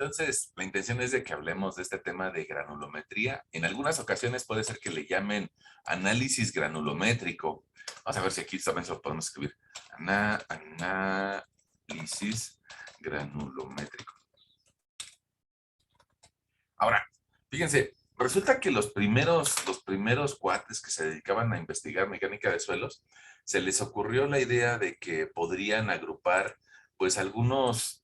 Entonces, la intención es de que hablemos de este tema de granulometría. En algunas ocasiones puede ser que le llamen análisis granulométrico. Vamos a ver si aquí también se lo podemos escribir. Análisis granulométrico. Ahora, fíjense, resulta que los primeros cuates que se dedicaban a investigar mecánica de suelos, se les ocurrió la idea de que podrían agrupar pues algunos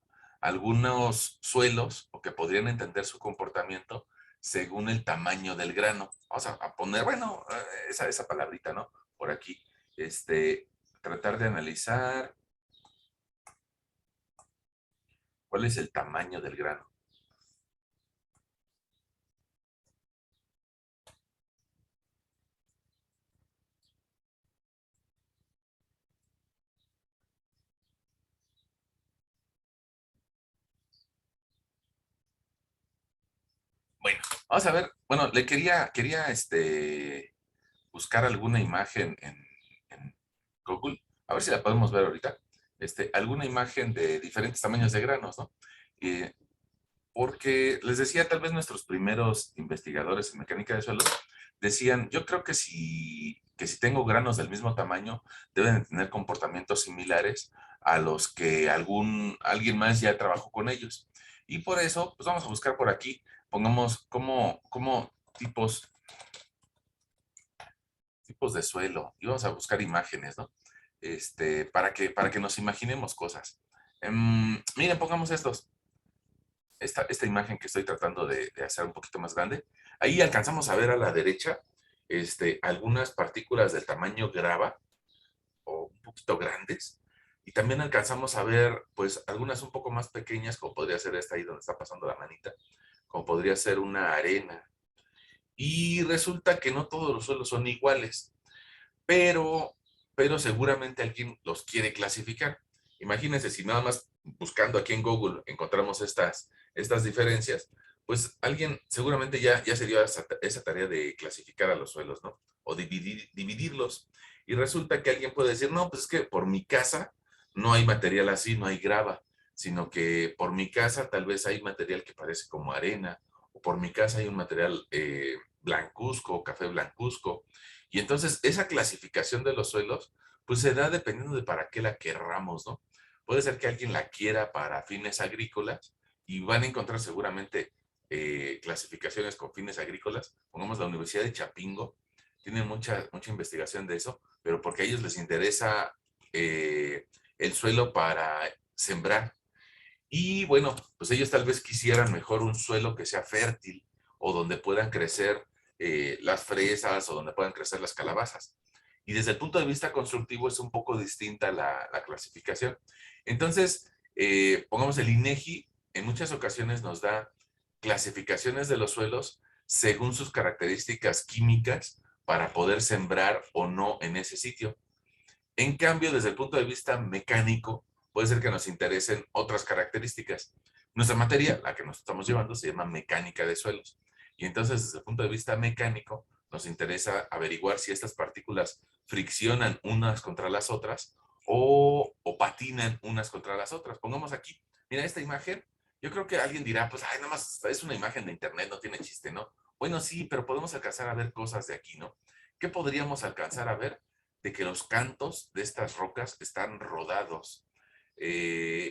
suelos o que podrían entender su comportamiento según el tamaño del grano. Vamos a poner, bueno, esa palabrita, ¿no? Por aquí. Tratar de analizar cuál es el tamaño del grano. Bueno, vamos a ver. Bueno, le quería buscar alguna imagen en Google, a ver si la podemos ver ahorita, alguna imagen de diferentes tamaños de granos, ¿no? Eh, Porque les decía, tal vez nuestros primeros investigadores en mecánica de suelos decían, yo creo que si tengo granos del mismo tamaño, deben de tener comportamientos similares a los que alguien más ya trabajó con ellos. Y por eso, pues vamos a buscar por aquí, pongamos como tipos de suelo, y vamos a buscar imágenes, ¿no? Para que nos imaginemos cosas. Miren, pongamos esta imagen que estoy tratando de hacer un poquito más grande. Ahí alcanzamos a ver a la derecha algunas partículas del tamaño grava o un poquito grandes. Y también alcanzamos a ver, pues, algunas un poco más pequeñas, como podría ser esta ahí donde está pasando la manita, como podría ser una arena. Y resulta que no todos los suelos son iguales, pero, pero seguramente alguien los quiere clasificar. Imagínense si nada más buscando aquí en Google encontramos estas diferencias, pues alguien seguramente ya se dio esa tarea de clasificar a los suelos, ¿no? O dividirlos. Y resulta que alguien puede decir, no, pues es que por mi casa no hay material así, no hay grava, sino que por mi casa tal vez hay material que parece como arena, o por mi casa hay un material blancuzco, café blancuzco. Y entonces esa clasificación de los suelos, pues se da dependiendo de para qué la querramos, ¿no? Puede ser que alguien la quiera para fines agrícolas y van a encontrar seguramente clasificaciones con fines agrícolas. Pongamos la Universidad de Chapingo, tienen mucha investigación de eso, pero porque a ellos les interesa el suelo para sembrar. Y bueno, pues ellos tal vez quisieran mejor un suelo que sea fértil o donde puedan crecer las fresas o donde puedan crecer las calabazas. Y desde el punto de vista constructivo es un poco distinta la clasificación. Entonces, pongamos el INEGI, en muchas ocasiones nos da clasificaciones de los suelos según sus características químicas para poder sembrar o no en ese sitio. En cambio, desde el punto de vista mecánico, puede ser que nos interesen otras características. Nuestra materia, la que nos estamos llevando, se llama mecánica de suelos. Y entonces, desde el punto de vista mecánico, nos interesa averiguar si estas partículas friccionan unas contra las otras o patinan unas contra las otras. Pongamos aquí, mira esta imagen. Yo creo que alguien dirá, pues, ay, nada más es una imagen de internet, no tiene chiste, ¿no? Bueno, sí, pero podemos alcanzar a ver cosas de aquí, ¿no? ¿Qué podríamos alcanzar a ver? De que los cantos de estas rocas están rodados.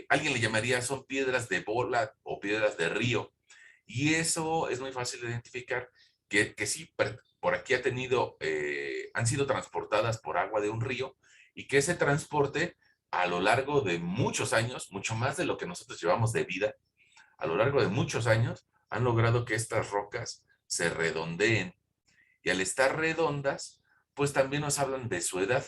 Alguien le llamaría, son piedras de bola o piedras de río. Y eso es muy fácil de identificar, que sí, por aquí han sido transportadas por agua de un río y que ese transporte a lo largo de muchos años, mucho más de lo que nosotros llevamos de vida, a lo largo de muchos años, han logrado que estas rocas se redondeen y al estar redondas, pues también nos hablan de su edad.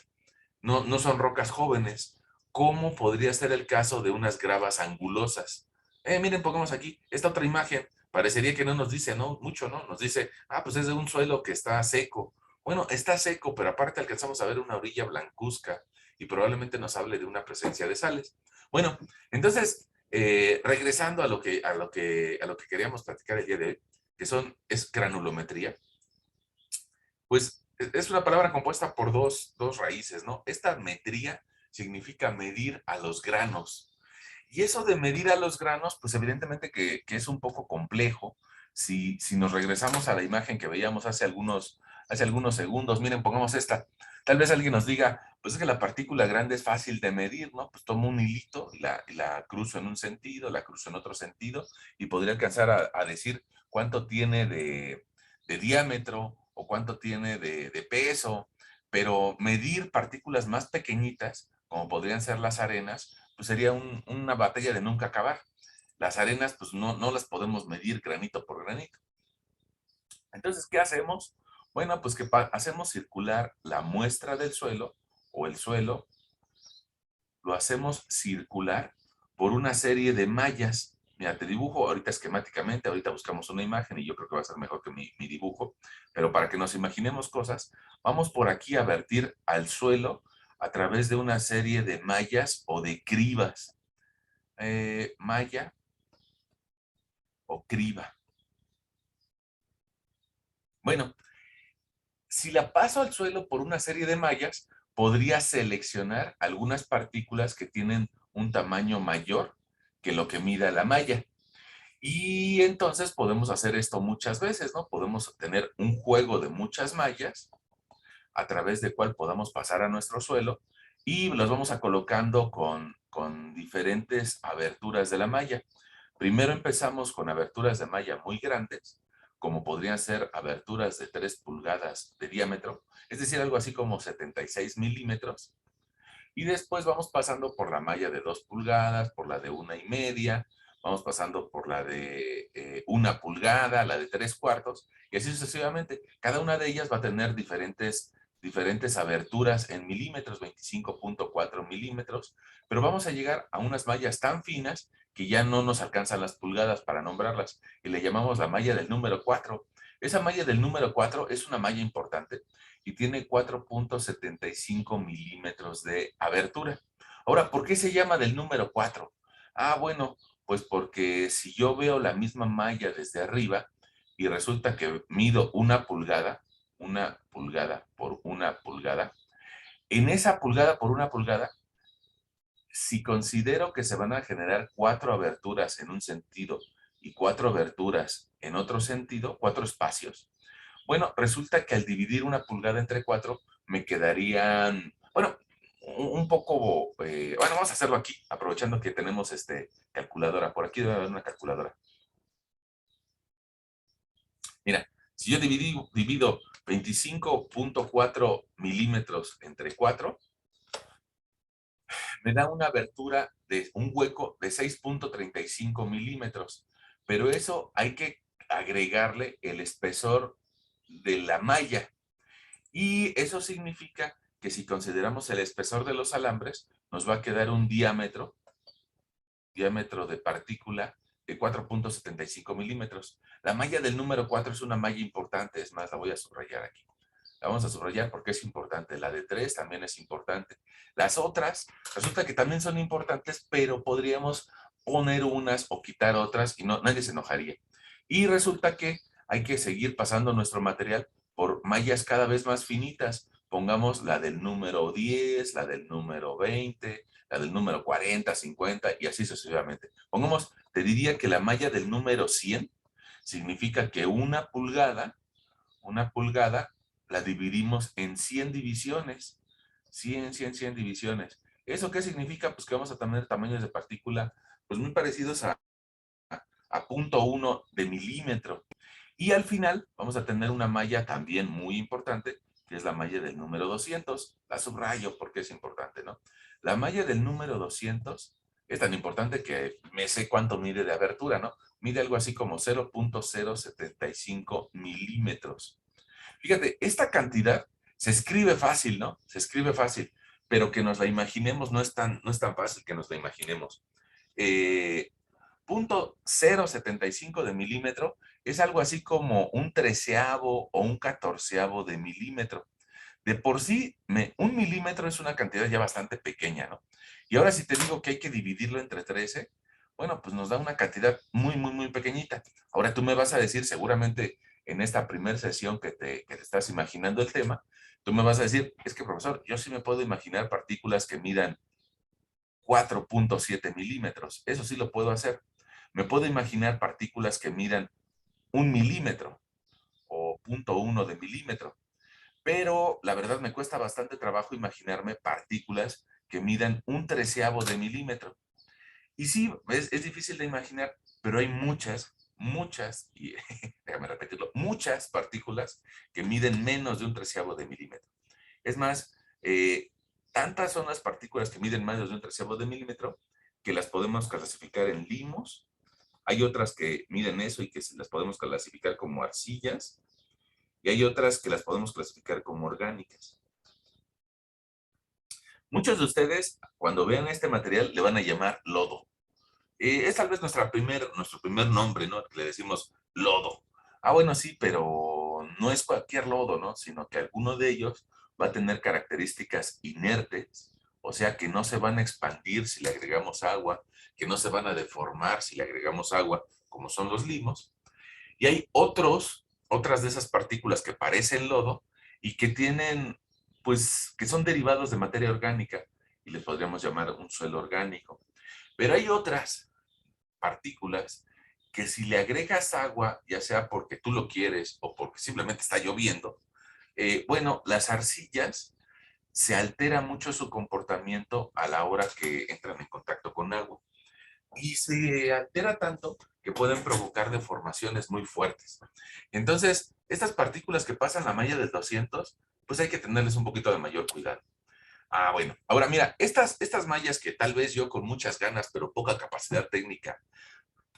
No son rocas jóvenes, como podría ser el caso de unas gravas angulosas. Miren, pongamos aquí esta otra imagen. Parecería que no nos dice mucho, ¿no? Nos dice, pues es de un suelo que está seco. Bueno, está seco, pero aparte alcanzamos a ver una orilla blancuzca y probablemente nos hable de una presencia de sales. Bueno, entonces, regresando a lo que queríamos platicar el día de hoy, es granulometría. Pues es una palabra compuesta por dos raíces, ¿no? Esta metría significa medir a los granos. Y eso de medir a los granos, pues evidentemente que es un poco complejo. Si nos regresamos a la imagen que veíamos hace algunos segundos, miren, pongamos esta. Tal vez alguien nos diga, pues es que la partícula grande es fácil de medir, ¿no? Pues tomo un hilito y la cruzo en un sentido, la cruzo en otro sentido, y podría alcanzar a decir cuánto tiene de diámetro o cuánto tiene de peso. Pero medir partículas más pequeñitas, como podrían ser las arenas, pues sería una batalla de nunca acabar. Las arenas, pues no las podemos medir granito por granito. Entonces, ¿qué hacemos? Bueno, pues que hacemos circular la muestra del suelo o el suelo, lo hacemos circular por una serie de mallas. Mira, te dibujo ahorita esquemáticamente, ahorita buscamos una imagen y yo creo que va a ser mejor que mi dibujo, pero para que nos imaginemos cosas, vamos por aquí a vertir al suelo a través de una serie de mallas o de cribas. Malla o criba. Bueno, si la paso al suelo por una serie de mallas, podría seleccionar algunas partículas que tienen un tamaño mayor que lo que mida la malla. Y entonces podemos hacer esto muchas veces, ¿no? Podemos tener un juego de muchas mallas a través de cual podamos pasar a nuestro suelo y los vamos a colocando con diferentes aberturas de la malla. Primero empezamos con aberturas de malla muy grandes, como podrían ser aberturas de 3 pulgadas de diámetro, es decir, algo así como 76 milímetros, y después vamos pasando por la malla de 2 pulgadas, por la de 1,5, vamos pasando por la de 1 pulgada, la de 3/4, y así sucesivamente. Cada una de ellas va a tener diferentes aberturas en milímetros, 25,4 milímetros, pero vamos a llegar a unas mallas tan finas que ya no nos alcanzan las pulgadas para nombrarlas, y le llamamos la malla del número 4. Esa malla del número 4 es una malla importante y tiene 4,75 milímetros de abertura. Ahora, ¿por qué se llama del número 4? Ah, bueno, pues porque si yo veo la misma malla desde arriba y resulta que mido 1 pulgada por 1 pulgada, en esa pulgada por 1 pulgada, si considero que se van a generar 4 aberturas en un sentido y 4 aberturas en otro sentido, 4 espacios, bueno, resulta que al dividir 1 pulgada entre 4, me quedarían, bueno, un poco, bueno, vamos a hacerlo aquí, aprovechando que tenemos calculadora. Por aquí debe haber una calculadora. Mira, si yo divido 25,4 milímetros entre 4, me da una abertura de un hueco de 6,35 milímetros. Pero eso hay que agregarle el espesor de la malla. Y eso significa que si consideramos el espesor de los alambres, nos va a quedar un diámetro de partícula de 4,75 milímetros. La malla del número 4 es una malla importante, es más, la voy a subrayar aquí. La vamos a subrayar porque es importante. La de 3 también es importante. Las otras, resulta que también son importantes, pero podríamos poner unas o quitar otras y nadie se enojaría. Y resulta que hay que seguir pasando nuestro material por mallas cada vez más finitas. Pongamos la del número 10, la del número 20, la del número 40, 50 y así sucesivamente. Pongamos, te diría que la malla del número 100 significa que una pulgada la dividimos en 100 divisiones. 100, 100, 100 divisiones. ¿Eso qué significa? Pues que vamos a tener tamaños de partícula pues muy parecidos a 0,1 de milímetro. Y al final vamos a tener una malla también muy importante, que es la malla del número 200. La subrayo porque es importante, ¿no? La malla del número 200 es tan importante que me sé cuánto mide de abertura, ¿no? Mide algo así como 0,075 milímetros. Fíjate, esta cantidad se escribe fácil, ¿no? Se escribe fácil, pero que nos la imaginemos no es tan fácil que nos la imaginemos. Eh, 0,075 de milímetro es algo así como un treceavo o un catorceavo de milímetro. De por sí, 1 milímetro es una cantidad ya bastante pequeña, ¿no? Y ahora si te digo que hay que dividirlo entre 13, bueno, pues nos da una cantidad muy, muy, muy pequeñita. Ahora tú me vas a decir, seguramente en esta primera sesión que te estás imaginando el tema, tú me vas a decir, es que profesor, yo sí me puedo imaginar partículas que midan 4.7 milímetros. Eso sí lo puedo hacer. Me puedo imaginar partículas que midan 1 milímetro o 0.1 de milímetro. Pero la verdad me cuesta bastante trabajo imaginarme partículas que midan 1/13 de milímetro. Y sí, es difícil de imaginar, pero hay muchas, y déjame repetirlo, muchas partículas que miden menos de 1/13 de milímetro. Es más, tantas son las partículas que miden menos de 1/13 de milímetro que las podemos clasificar en limos. Hay otras que miden eso y que las podemos clasificar como arcillas. Y hay otras que las podemos clasificar como orgánicas. Muchos de ustedes, cuando vean este material, le van a llamar lodo. Es tal vez nuestro primer nombre, ¿no? Que le decimos lodo. Ah, bueno, sí, pero no es cualquier lodo, ¿no? Sino que alguno de ellos va a tener características inertes, o sea, que no se van a expandir si le agregamos agua, que no se van a deformar si le agregamos agua, como son los limos. Y hay otras de esas partículas que parecen lodo y que tienen, pues, que son derivados de materia orgánica y le podríamos llamar un suelo orgánico. Pero hay otras partículas que si le agregas agua, ya sea porque tú lo quieres o porque simplemente está lloviendo, bueno, las arcillas se altera mucho su comportamiento a la hora que entran en contacto con agua. Y se altera tanto que pueden provocar deformaciones muy fuertes. Entonces, estas partículas que pasan la malla del 200, pues hay que tenerles un poquito de mayor cuidado. Ah, bueno. Ahora mira, estas mallas que tal vez yo con muchas ganas, pero poca capacidad técnica,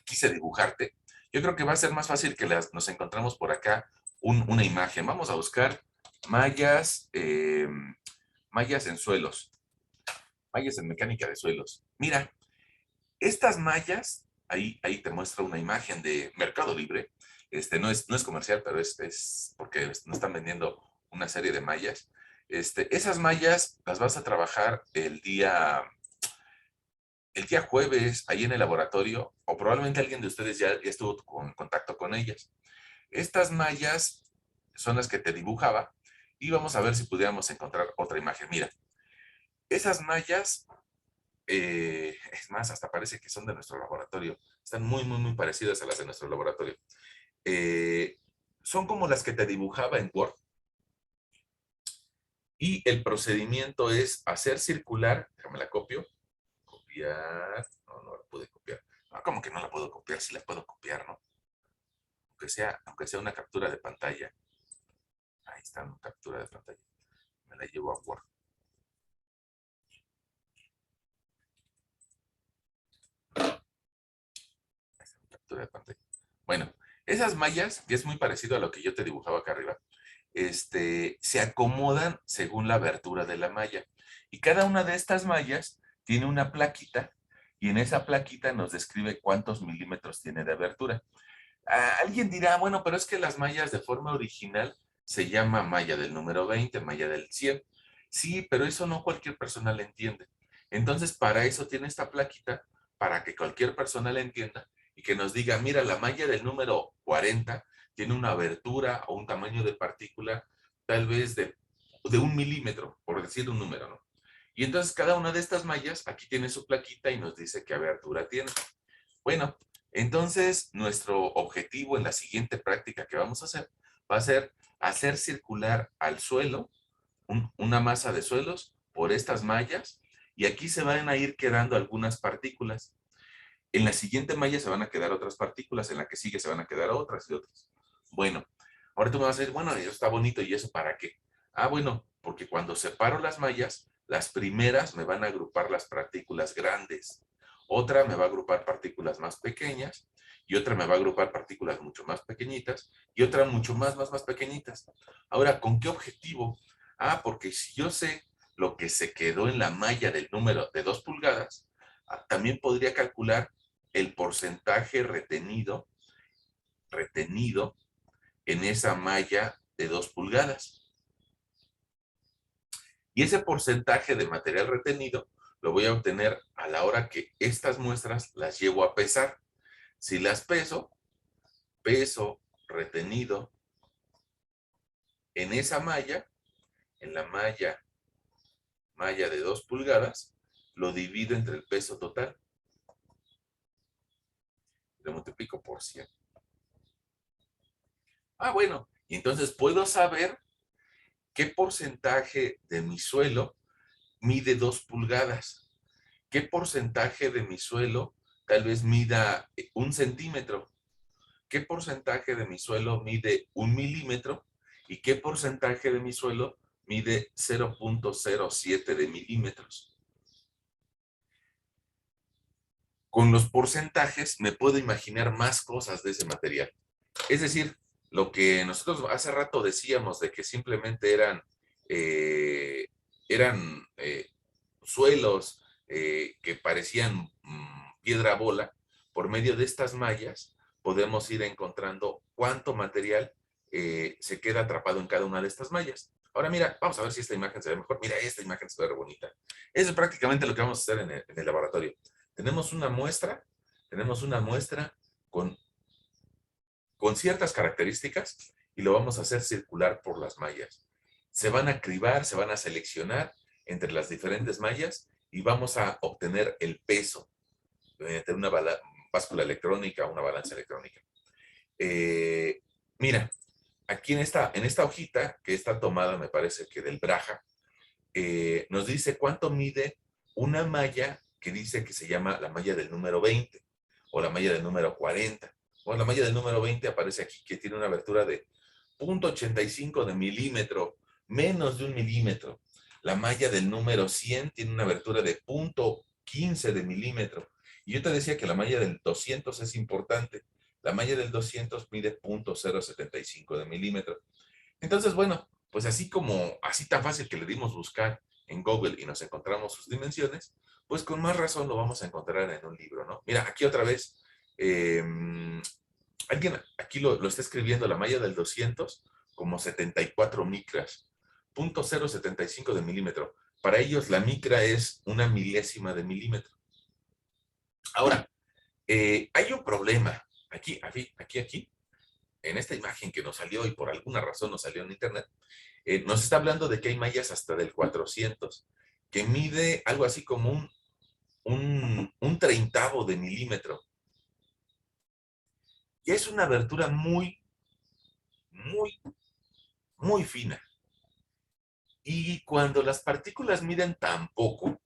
quise dibujarte, yo creo que va a ser más fácil que nos encontremos por acá una imagen. Vamos a buscar mallas, mallas en suelos, mallas en mecánica de suelos. Mira, estas mallas, ahí te muestra una imagen de Mercado Libre. No es comercial, pero es porque nos están vendiendo una serie de mallas. Esas mallas las vas a trabajar el día jueves ahí en el laboratorio, o probablemente alguien de ustedes ya estuvo en contacto con ellas. Estas mallas son las que te dibujaba y vamos a ver si pudiéramos encontrar otra imagen. Mira, esas mallas, es más, hasta parece que son de nuestro laboratorio. Están muy, muy, muy parecidas a las de nuestro laboratorio. Eh, Son como las que te dibujaba en Word. Y el procedimiento es hacer circular, déjame la copio, copiar, no la pude copiar. No, ¿cómo que no la puedo copiar? Sí la puedo copiar, ¿no? Aunque sea una captura de pantalla. Ahí está, una captura de pantalla. Me la llevo a Word. Ahí está, una captura de pantalla. Bueno, esas mallas, que es muy parecido a lo que yo te dibujaba acá arriba, se acomodan según la abertura de la malla. Y cada una de estas mallas tiene una plaquita y en esa plaquita nos describe cuántos milímetros tiene de abertura. Alguien dirá, bueno, pero es que las mallas de forma original se llama malla del número 20, malla del 100. Sí, pero eso no cualquier persona le entiende. Entonces, para eso tiene esta plaquita, para que cualquier persona le entienda y que nos diga, mira, la malla del número 40 tiene una abertura o un tamaño de partícula tal vez de 1 milímetro, por decir un número, ¿no? Y entonces cada una de estas mallas aquí tiene su plaquita y nos dice qué abertura tiene. Bueno, entonces nuestro objetivo en la siguiente práctica que vamos a hacer va a ser hacer circular al suelo una masa de suelos por estas mallas y aquí se van a ir quedando algunas partículas. En la siguiente malla se van a quedar otras partículas, en la que sigue se van a quedar otras y otras. Bueno, ahora tú me vas a decir, bueno, eso está bonito, ¿y eso para qué? Ah, bueno, porque cuando separo las mallas, las primeras me van a agrupar las partículas grandes, otra me va a agrupar partículas más pequeñas, y otra me va a agrupar partículas mucho más pequeñitas, y otra mucho más pequeñitas. Ahora, ¿con qué objetivo? Ah, porque si yo sé lo que se quedó en la malla del número de 2 pulgadas, también podría calcular el porcentaje retenido en esa malla de 2 pulgadas. Y ese porcentaje de material retenido lo voy a obtener a la hora que estas muestras las llevo a pesar. Si las peso retenido en esa malla, en la malla de 2 pulgadas, lo divido entre el peso total. Lo multiplico por 100. Ah, bueno, y entonces puedo saber qué porcentaje de mi suelo mide 2 pulgadas. ¿Qué porcentaje de mi suelo tal vez mida 1 centímetro? ¿Qué porcentaje de mi suelo mide 1 milímetro? ¿Y qué porcentaje de mi suelo mide 0.07 de milímetros? Con los porcentajes me puedo imaginar más cosas de ese material. Es decir, lo que nosotros hace rato decíamos de que simplemente eh, eran suelos que parecían piedra bola, por medio de estas mallas podemos ir encontrando cuánto material se queda atrapado en cada una de estas mallas. Ahora mira, vamos a ver si esta imagen se ve mejor. Mira, esta imagen se ve re bonita. Eso es prácticamente lo que vamos a hacer en el laboratorio. Tenemos una muestra, tenemos una muestra con ciertas características y lo vamos a hacer circular por las mallas. Se van a cribar, se van a seleccionar entre las diferentes mallas y vamos a obtener el peso mediante una báscula electrónica o una balanza electrónica. Eh, Mira, aquí en esta hojita, que está tomada, me parece que del Braja, nos dice cuánto mide una malla que dice que se llama la malla del número 20 o la malla del número 40. Bueno, la malla del número 20 aparece aquí que tiene una abertura de 0.85 de milímetro, menos de 1 milímetro. La malla del número 100 tiene una abertura de 0.15 de milímetro. Y yo te decía que la malla del 200 es importante. La malla del 200 mide 0.075 de milímetro. Entonces, bueno, pues así tan fácil que le dimos buscar en Google y nos encontramos sus dimensiones, pues con más razón lo vamos a encontrar en un libro, ¿no? Mira, aquí otra vez, eh, alguien aquí lo está escribiendo la malla del 200 como 74 micras, 0.075 de milímetro. Para ellos la micra es una milésima de milímetro. Ahora, hay un problema. Aquí, en esta imagen que nos salió y por alguna razón nos salió en internet, nos está hablando de que hay mallas hasta del 400, que mide algo así como un treintavo de milímetro. Y es una abertura muy, muy, muy fina. Y cuando las partículas miden tan poco,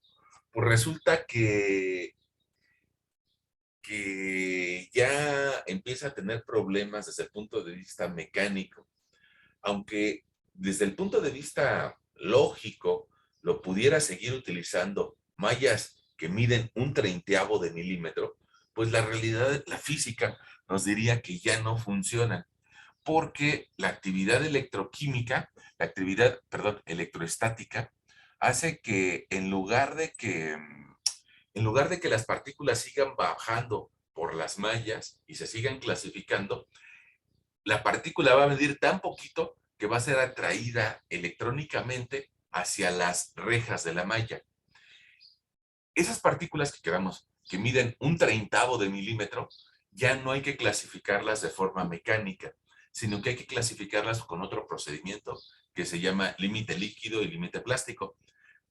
pues resulta que ya empieza a tener problemas desde el punto de vista mecánico. Aunque desde el punto de vista lógico lo pudiera seguir utilizando mallas que miden un treintaavo de milímetro, pues la realidad, la física nos diría que ya no funcionan, porque la actividad electroquímica, la actividad, perdón, electroestática, hace que en lugar de que las partículas sigan bajando por las mallas y se sigan clasificando, la partícula va a medir tan poquito que va a ser atraída electrónicamente hacia las rejas de la malla. Esas partículas que quedamos, que miden un treintavo de milímetro, ya no hay que clasificarlas de forma mecánica, sino que hay que clasificarlas con otro procedimiento que se llama límite líquido y límite plástico.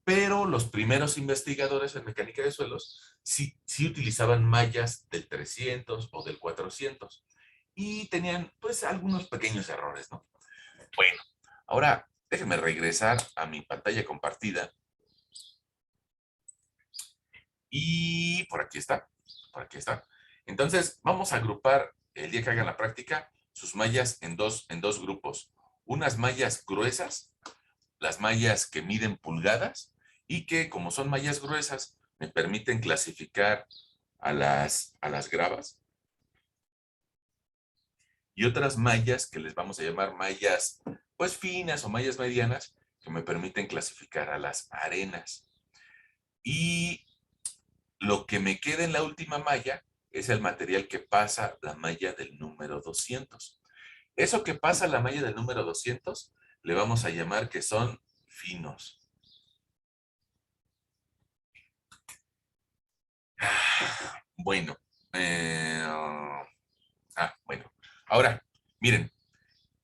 Pero los primeros investigadores en mecánica de suelos sí utilizaban mallas del 300 o del 400 y tenían pues algunos pequeños errores, ¿no? Bueno, ahora déjenme regresar a mi pantalla compartida y por aquí está, por aquí está. Entonces vamos a agrupar el día que hagan la práctica sus mallas en dos grupos. Unas mallas gruesas, las mallas que miden pulgadas y que como son mallas gruesas me permiten clasificar a las gravas, y otras mallas que les vamos a llamar mallas pues finas o mallas medianas que me permiten clasificar a las arenas. Y lo que me queda en la última malla es el material que pasa la malla del número 200. Eso que pasa la malla del número 200 le vamos a llamar que son finos. Bueno, bueno. Ahora, miren,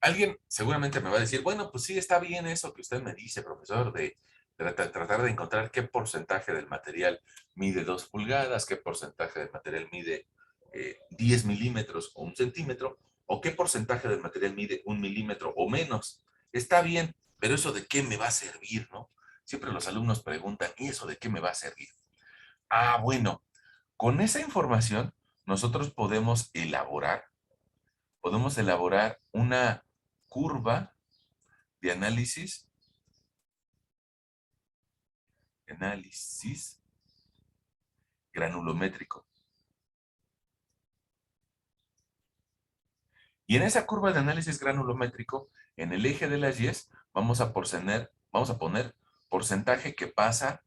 alguien seguramente me va a decir, bueno, pues sí, está bien eso que usted me dice, profesor, tratar de encontrar qué porcentaje del material mide 2 pulgadas, qué porcentaje del material mide 10 milímetros o 1 centímetro, o qué porcentaje del material mide 1 milímetro o menos. Está bien, pero ¿eso de qué me va a servir, no? Siempre los alumnos preguntan, ¿y eso de qué me va a servir? Ah, bueno, con esa información nosotros podemos elaborar una curva de análisis granulométrico. Y en esa curva de análisis granulométrico, en el eje de las Y, vamos a poner porcentaje que pasa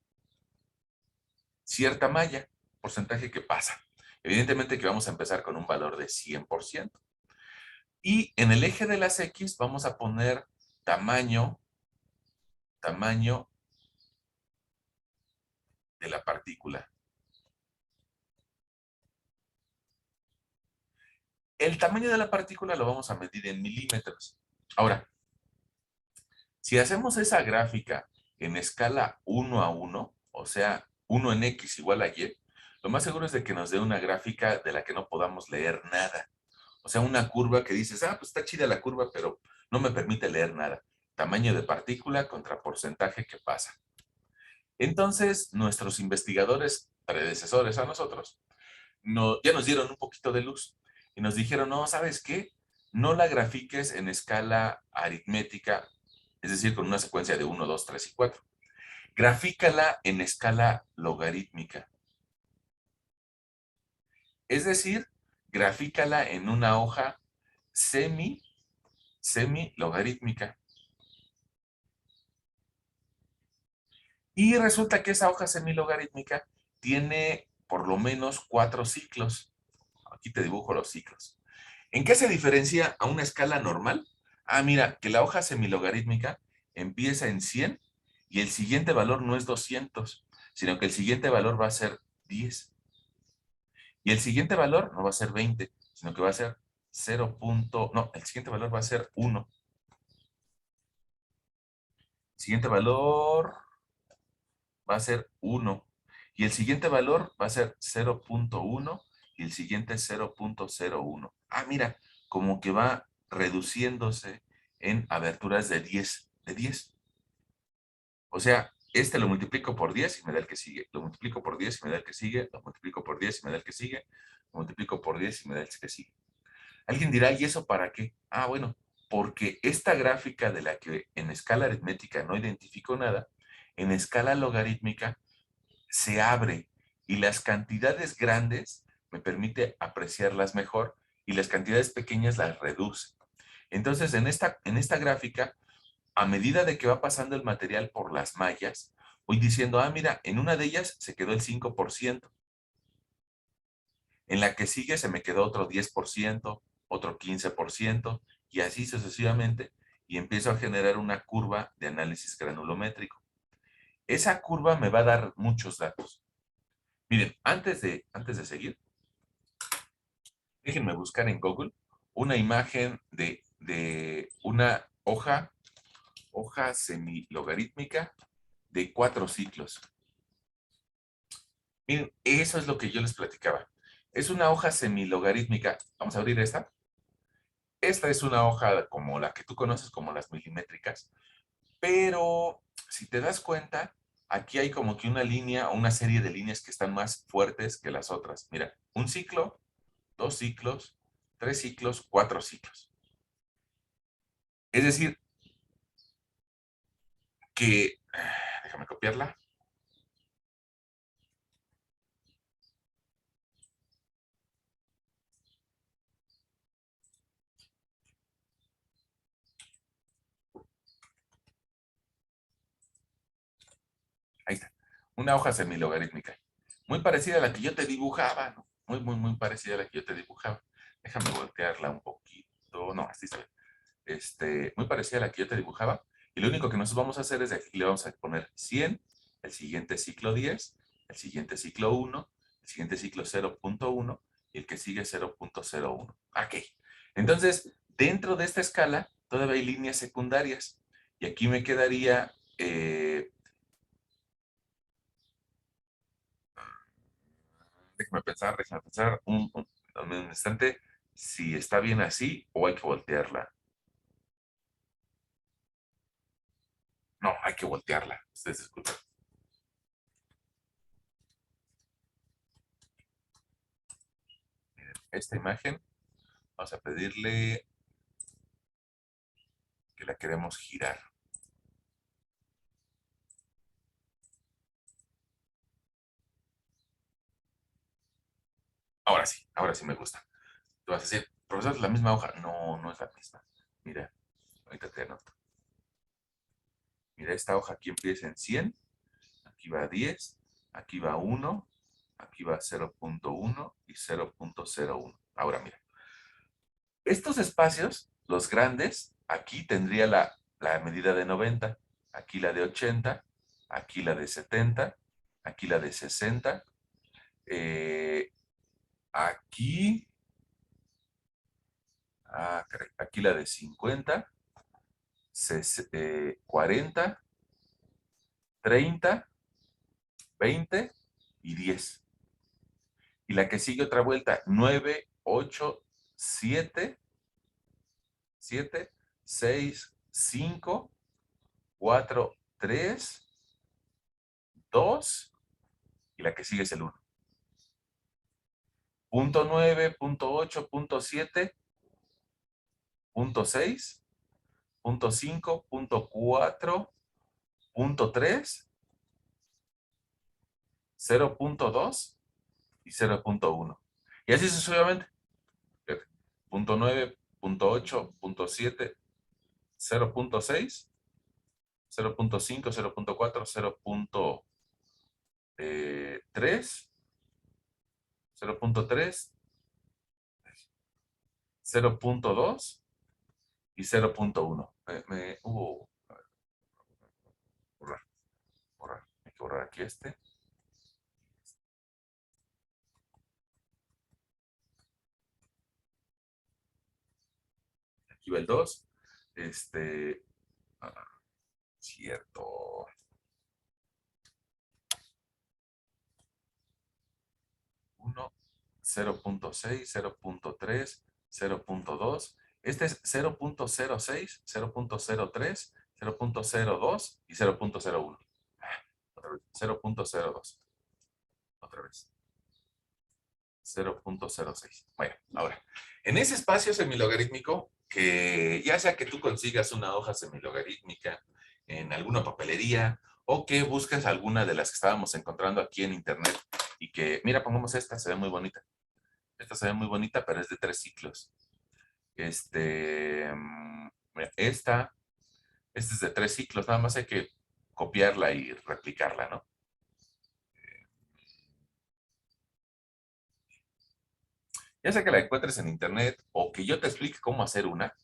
cierta malla, porcentaje que pasa. Evidentemente que vamos a empezar con un valor de 100%. Y en el eje de las X vamos a poner tamaño de la partícula. El tamaño de la partícula lo vamos a medir en milímetros. Ahora, si hacemos esa gráfica en escala 1 a 1, o sea, 1 en X igual a Y, lo más seguro es de que nos dé una gráfica de la que no podamos leer nada. O sea, una curva que dices, pues está chida la curva, pero no me permite leer nada. Tamaño de partícula contra porcentaje que pasa. Entonces, nuestros investigadores predecesores a nosotros, ya nos dieron un poquito de luz y nos dijeron, no, ¿sabes qué? No la grafiques en escala aritmética, es decir, con una secuencia de 1, 2, 3 y 4. Grafícala en escala logarítmica. Es decir, grafícala en una hoja semi-logarítmica. Y resulta que esa hoja semi-logarítmica tiene por lo menos 4 ciclos. Aquí te dibujo los ciclos. ¿En qué se diferencia a una escala normal? Ah, mira, que la hoja semilogarítmica empieza en 100 y el siguiente valor no es 200, sino que el siguiente valor va a ser 10. Y el siguiente valor no va a ser 20, sino que va a ser 0. No, el siguiente valor va a ser 1. El siguiente valor va a ser 1. Y el siguiente valor va a ser 0.1 y el siguiente 0.01. Ah, mira, como que va reduciéndose en aberturas de 10. O sea, este lo multiplico por 10 y me da el que sigue. Lo multiplico por 10 y me da el que sigue. Lo multiplico por 10 y me da el que sigue. Lo multiplico por 10 y me da el que sigue. Alguien dirá, ¿y eso para qué? Ah, bueno, porque esta gráfica de la que en escala aritmética no identifico nada, en escala logarítmica se abre y las cantidades grandes me permite apreciarlas mejor y las cantidades pequeñas las reduce. Entonces, en esta gráfica, a medida de que va pasando el material por las mallas, voy diciendo, mira, en una de ellas se quedó el 5%, en la que sigue se me quedó otro 10%, otro 15%, y así sucesivamente, y empiezo a generar una curva de análisis granulométrico. Esa curva me va a dar muchos datos. Miren, antes de seguir, déjenme buscar en Google una imagen de una hoja semilogarítmica de 4 ciclos. Miren, eso es lo que yo les platicaba. Es una hoja semilogarítmica. Vamos a abrir esta. Esta es una hoja como la que tú conoces, como las milimétricas, pero si te das cuenta, aquí hay como que una línea o una serie de líneas que están más fuertes que las otras. Mira, un ciclo, 2 ciclos, 3 ciclos, 4 ciclos. Es decir, que, déjame copiarla. Ahí está. Una hoja semilogarítmica. Muy parecida a la que yo te dibujaba, ¿no? Muy, muy, muy parecida a la que yo te dibujaba. Déjame voltearla un poquito. No, así se ve. Muy parecida a la que yo te dibujaba. Y lo único que nosotros vamos a hacer es de aquí le vamos a poner 100, el siguiente ciclo 10, el siguiente ciclo 1, el siguiente ciclo 0.1 y el que sigue 0.01. Ok. Entonces, dentro de esta escala, todavía hay líneas secundarias. Y aquí me quedaría déjame pensar un instante si está bien así o hay que voltearla. No, hay que voltearla. Ustedes disculpen. Miren, esta imagen, vamos a pedirle que la queremos girar. Ahora sí me gusta. Tú vas a decir, profesor, ¿es la misma hoja? No, no es la misma. Mira, ahorita te anoto. Mira, esta hoja aquí empieza en 100, aquí va 10, aquí va 1, aquí va 0.1 y 0.01. Ahora mira, estos espacios, los grandes, aquí tendría la medida de 90, aquí la de 80, aquí la de 70, aquí la de 60, aquí, caray, aquí la de 50, 40, 30, 20 y 10. Y la que sigue otra vuelta, 9, 8, 7, 7, 6, 5, 4, 3, 2, y la que sigue es el 1. Punto 9, punto 8, punto 7, punto 6, punto 5, punto 4, punto 3, 0.2 y 0.1. Y así sucesivamente. Fíjate, punto 9, punto 8, punto 7, 0.6, 0.5, 0.4, 0.3, 0.3, 0.2 y 0.1. A ver, borrar, borrar. Hay que borrar aquí este. Aquí va el 2. Este, ah, cierto. 1, 0.6, 0.3, 0.2. Este es 0.06, 0.03, 0.02 y 0.01. Otra vez, 0.02. Otra vez. 0.06. Bueno, ahora, en ese espacio semilogarítmico, que ya sea que tú consigas una hoja semilogarítmica en alguna papelería o que busques alguna de las que estábamos encontrando aquí en internet y que, mira, pongamos esta, se ve muy bonita. Esta se ve muy bonita, pero es de 3 ciclos. Mira, esta es de 3 ciclos, nada más hay que copiarla y replicarla, ¿no? Ya sea que la encuentres en internet o que yo te explique cómo hacer una,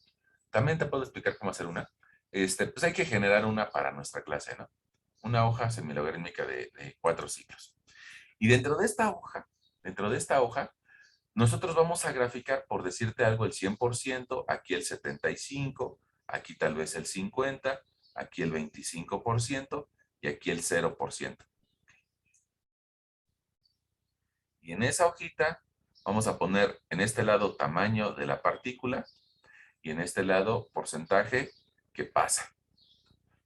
también te puedo explicar cómo hacer una. Pues hay que generar una para nuestra clase, ¿no? Una hoja semilogarítmica de 4 ciclos. Y dentro de esta hoja, nosotros vamos a graficar, por decirte algo, el 100%, aquí el 75%, aquí tal vez el 50%, aquí el 25% y aquí el 0%. Y en esa hojita vamos a poner en este lado tamaño de la partícula y en este lado porcentaje que pasa.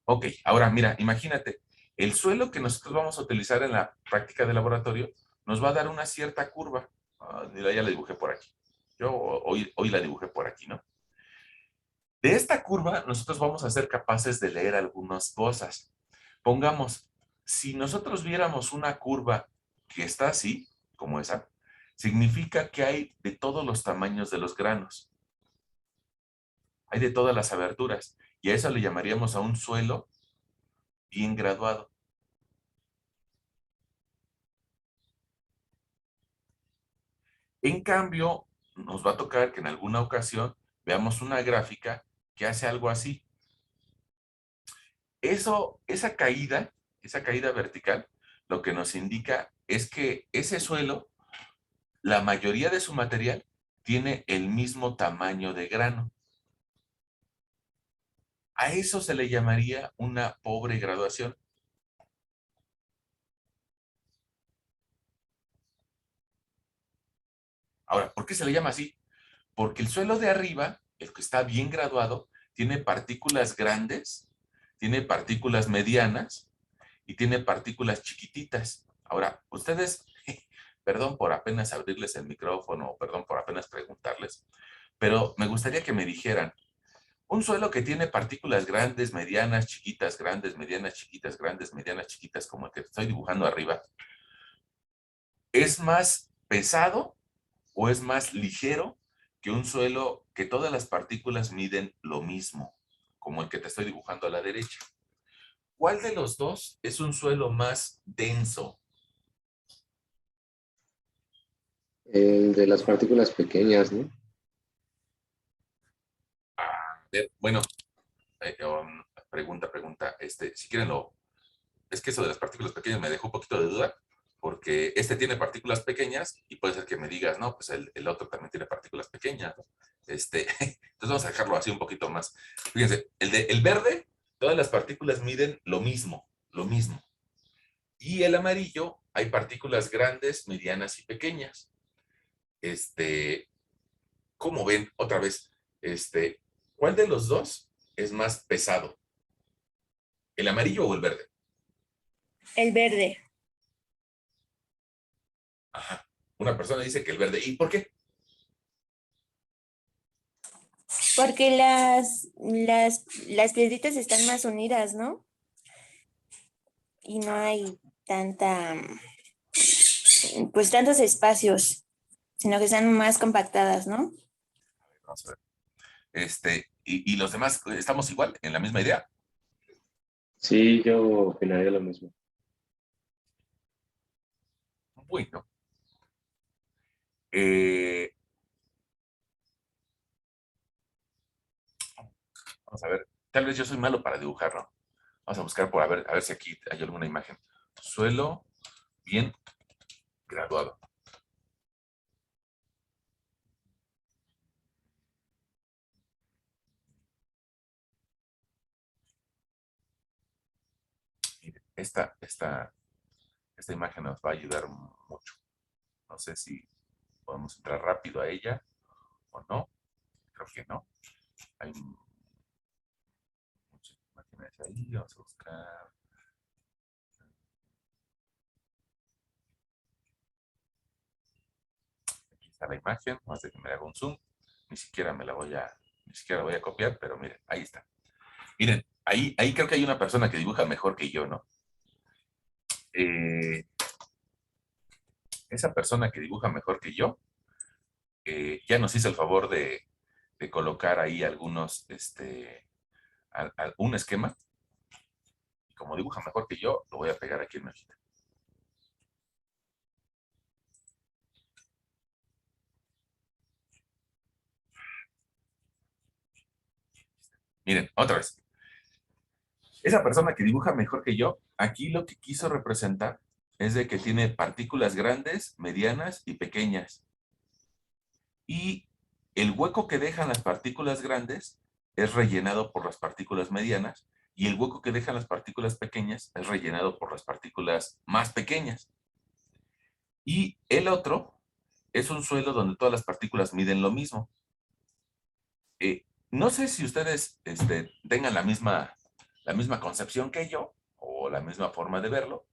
Ok, ahora mira, imagínate, el suelo que nosotros vamos a utilizar en la práctica de laboratorio nos va a dar una cierta curva. Mira, ya la dibujé por aquí. Yo hoy la dibujé por aquí, ¿no? De esta curva nosotros vamos a ser capaces de leer algunas cosas. Pongamos, si nosotros viéramos una curva que está así, como esa, significa que hay de todos los tamaños de los granos. Hay de todas las aberturas. Y a eso le llamaríamos a un suelo bien graduado. En cambio, nos va a tocar que en alguna ocasión veamos una gráfica que hace algo así. Esa caída vertical, lo que nos indica es que ese suelo, la mayoría de su material, tiene el mismo tamaño de grano. A eso se le llamaría una pobre graduación. Ahora, ¿por qué se le llama así? Porque el suelo de arriba, el que está bien graduado, tiene partículas grandes, tiene partículas medianas y tiene partículas chiquititas. Ahora, ustedes, perdón por apenas abrirles el micrófono, perdón por apenas preguntarles, pero me gustaría que me dijeran, un suelo que tiene partículas grandes, medianas, chiquitas, grandes, medianas, chiquitas, grandes, medianas, chiquitas, como el que estoy dibujando arriba, ¿es más pesado o es más ligero que un suelo que todas las partículas miden lo mismo, como el que te estoy dibujando a la derecha? ¿Cuál de los dos es un suelo más denso? El de las partículas pequeñas, ¿no? A ver, bueno, pregunta, si quieren es que eso de las partículas pequeñas me dejó un poquito de duda, porque este tiene partículas pequeñas y puede ser que me digas, no, pues el otro también tiene partículas pequeñas, ¿no? Entonces vamos a dejarlo así un poquito más. Fíjense, el verde, todas las partículas miden lo mismo, lo mismo. Y el amarillo, hay partículas grandes, medianas y pequeñas. Este, ¿Cómo ven? Otra vez, ¿cuál de los dos es más pesado? ¿El amarillo o el verde? El verde, Ajá. Una persona dice que el verde. ¿Y por qué? porque las piedritas están más unidas, ¿no? Y no hay tanta, pues tantos espacios, sino que están más compactadas, ¿no? Vamos a ver. Y los demás, ¿estamos igual? ¿En la misma idea? Sí, yo opinaría lo mismo. Bueno. eh, Vamos a ver. Tal vez yo soy malo para dibujarlo. Vamos a buscar a ver si aquí hay alguna imagen. Suelo bien graduado. Miren, esta imagen nos va a ayudar mucho. No sé si podemos entrar rápido a ella o no. Creo que no. Hay muchas imágenes ahí. Vamos a buscar. Aquí está la imagen. Vamos a ver que me haga un zoom. Ni siquiera ni siquiera la voy a copiar, pero miren, ahí está. Miren, ahí creo que hay una persona que dibuja mejor que yo, ¿no? Eh, Esa persona que dibuja mejor que yo ya nos hizo el favor de colocar ahí un esquema. Y como dibuja mejor que yo, lo voy a pegar aquí en mi hojita. Miren, otra vez. Esa persona que dibuja mejor que yo, aquí lo que quiso representar es de que tiene partículas grandes, medianas y pequeñas. Y el hueco que dejan las partículas grandes es rellenado por las partículas medianas y el hueco que dejan las partículas pequeñas es rellenado por las partículas más pequeñas. Y el otro es un suelo donde todas las partículas miden lo mismo. No sé si ustedes tengan la misma concepción que yo o la misma forma de verlo,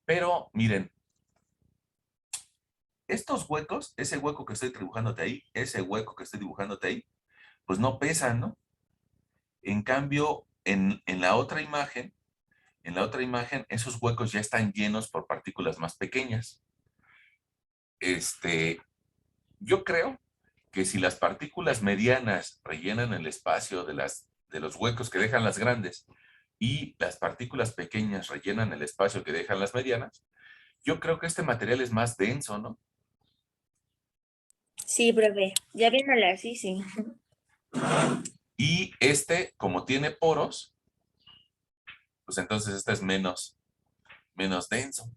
pero miren, estos huecos, ese hueco que estoy dibujándote ahí, ese hueco que estoy dibujándote ahí, pues no pesan, ¿no? En cambio, en la otra imagen, esos huecos ya están llenos por partículas más pequeñas. Yo creo que si las partículas medianas rellenan el espacio de los huecos que dejan las grandes y las partículas pequeñas rellenan el espacio que dejan las medianas, yo creo que este material es más denso, ¿no? Sí, profe. Ya viéndola así, sí. Y como tiene poros, pues entonces este es menos denso.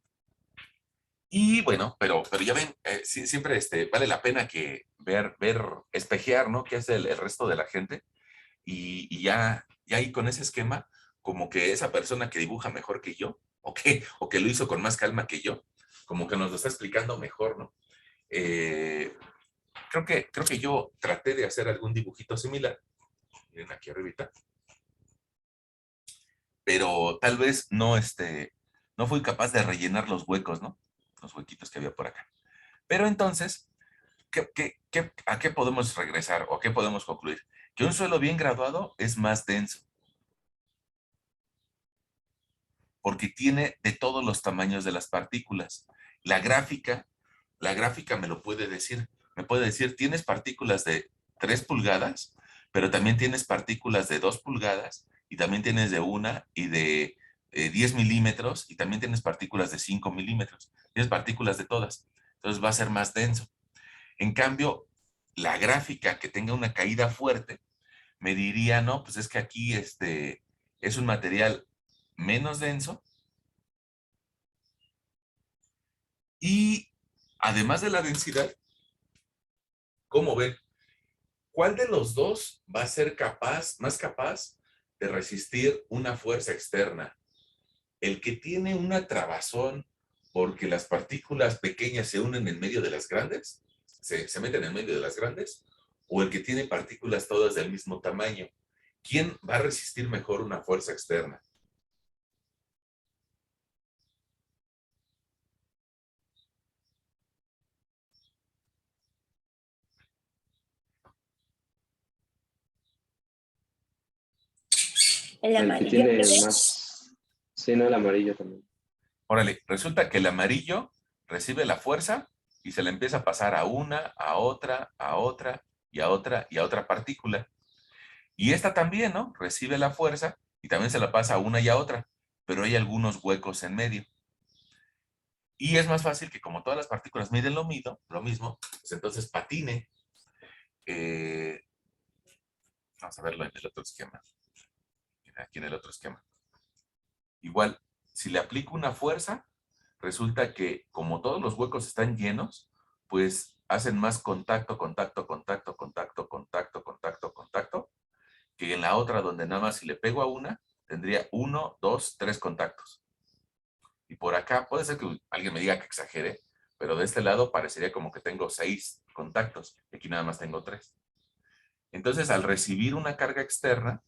Y bueno, pero ya ven, siempre vale la pena que espejear, ¿no? ¿Qué hace el resto de la gente? Y ya ahí con ese esquema, como que esa persona que dibuja mejor que yo, o que lo hizo con más calma que yo, como que nos lo está explicando mejor, ¿no? Creo que yo traté de hacer algún dibujito similar. Miren aquí arribita. Pero tal vez no, no fui capaz de rellenar los huecos, ¿no? Los huequitos que había por acá. Pero entonces, ¿a qué podemos regresar o a qué podemos concluir? Que un suelo bien graduado es más denso. Porque tiene de todos los tamaños de las partículas. La gráfica me lo puede decir. Me puede decir, tienes partículas de 3 pulgadas, pero también tienes partículas de 2 pulgadas, y también tienes de 1 y de 10 milímetros, y también tienes partículas de 5 milímetros. Tienes partículas de todas. Entonces va a ser más denso. En cambio, la gráfica que tenga una caída fuerte, me diría, no, pues es que aquí es un material menos denso. Y además de la densidad, ¿cómo ven? ¿Cuál de los dos va a ser más capaz de resistir una fuerza externa? ¿El que tiene una trabazón porque las partículas pequeñas se unen en medio de las grandes? ¿Se meten en medio de las grandes? ¿O el que tiene partículas todas del mismo tamaño? ¿Quién va a resistir mejor una fuerza externa? El El que amarillo, tiene profe. más, sí, no, el amarillo también. Órale, resulta que el amarillo recibe la fuerza y se le empieza a pasar a una, a otra, a otra, y a otra, y a otra partícula. Y esta también, ¿no? Recibe la fuerza y también se la pasa a una y a otra, pero hay algunos huecos en medio. Y es más fácil que como todas las partículas miden lo mismo, pues entonces patine. Eh, Vamos a verlo en el otro esquema. Aquí en el otro esquema. Igual, si le aplico una fuerza, resulta que como todos los huecos están llenos, pues hacen más contacto, contacto, contacto, contacto, contacto, contacto, contacto, que en la otra donde nada más si le pego a una, tendría 1, 2, 3 contactos. Y por acá, puede ser que alguien me diga que exagere, pero de este lado parecería como que tengo 6 contactos, y aquí nada más tengo 3. Entonces, al recibir una carga externa,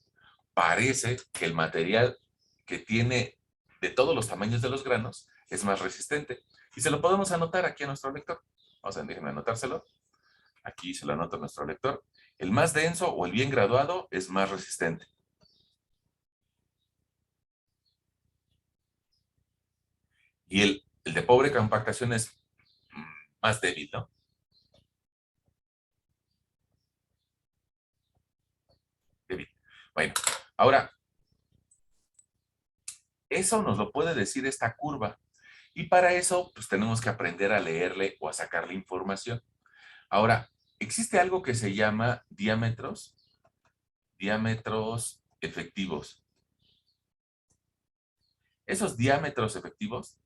parece que el material que tiene de todos los tamaños de los granos es más resistente. Y se lo podemos anotar aquí a nuestro lector. Vamos a déjenme anotárselo. Aquí se lo anota a nuestro lector. El más denso o el bien graduado es más resistente. Y el de pobre compactación es más débil, ¿no? Débil. Bueno, ahora, eso nos lo puede decir esta curva. Y para eso, pues tenemos que aprender a leerle o a sacarle información. Ahora, existe algo que se llama diámetros efectivos. Esos diámetros efectivos,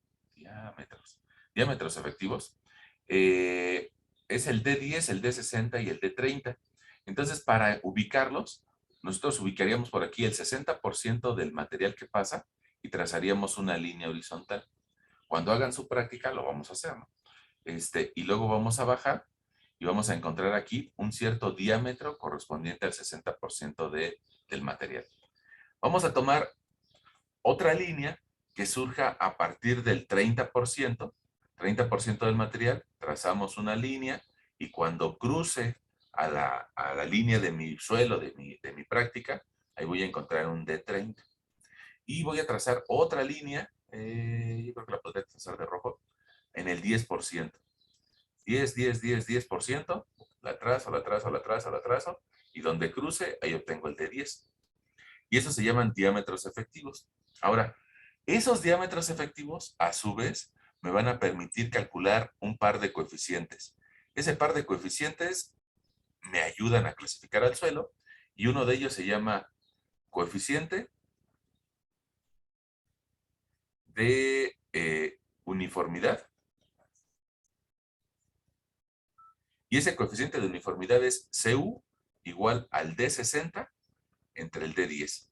es el D10, el D60 y el D30. Entonces, para ubicarlos, nosotros ubicaríamos por aquí el 60% del material que pasa y trazaríamos una línea horizontal. Cuando hagan su práctica, lo vamos a hacer, ¿no? Y luego vamos a bajar y vamos a encontrar aquí un cierto diámetro correspondiente al 60% del material. Vamos a tomar otra línea que surja a partir del 30%, 30% del material, trazamos una línea y cuando cruce a la línea de mi suelo, de mi práctica, ahí voy a encontrar un D30. Y voy a trazar otra línea, yo creo que la podría trazar de rojo, en el 10%. 10, 10, 10, 10%, la trazo, la trazo, la trazo, la trazo, y donde cruce, ahí obtengo el D10. Y eso se llaman diámetros efectivos. Ahora, esos diámetros efectivos, a su vez, me van a permitir calcular un par de coeficientes. Ese par de coeficientes me ayudan a clasificar al suelo, y uno de ellos se llama coeficiente de uniformidad. Y ese coeficiente de uniformidad es CU igual al D60 entre el D10.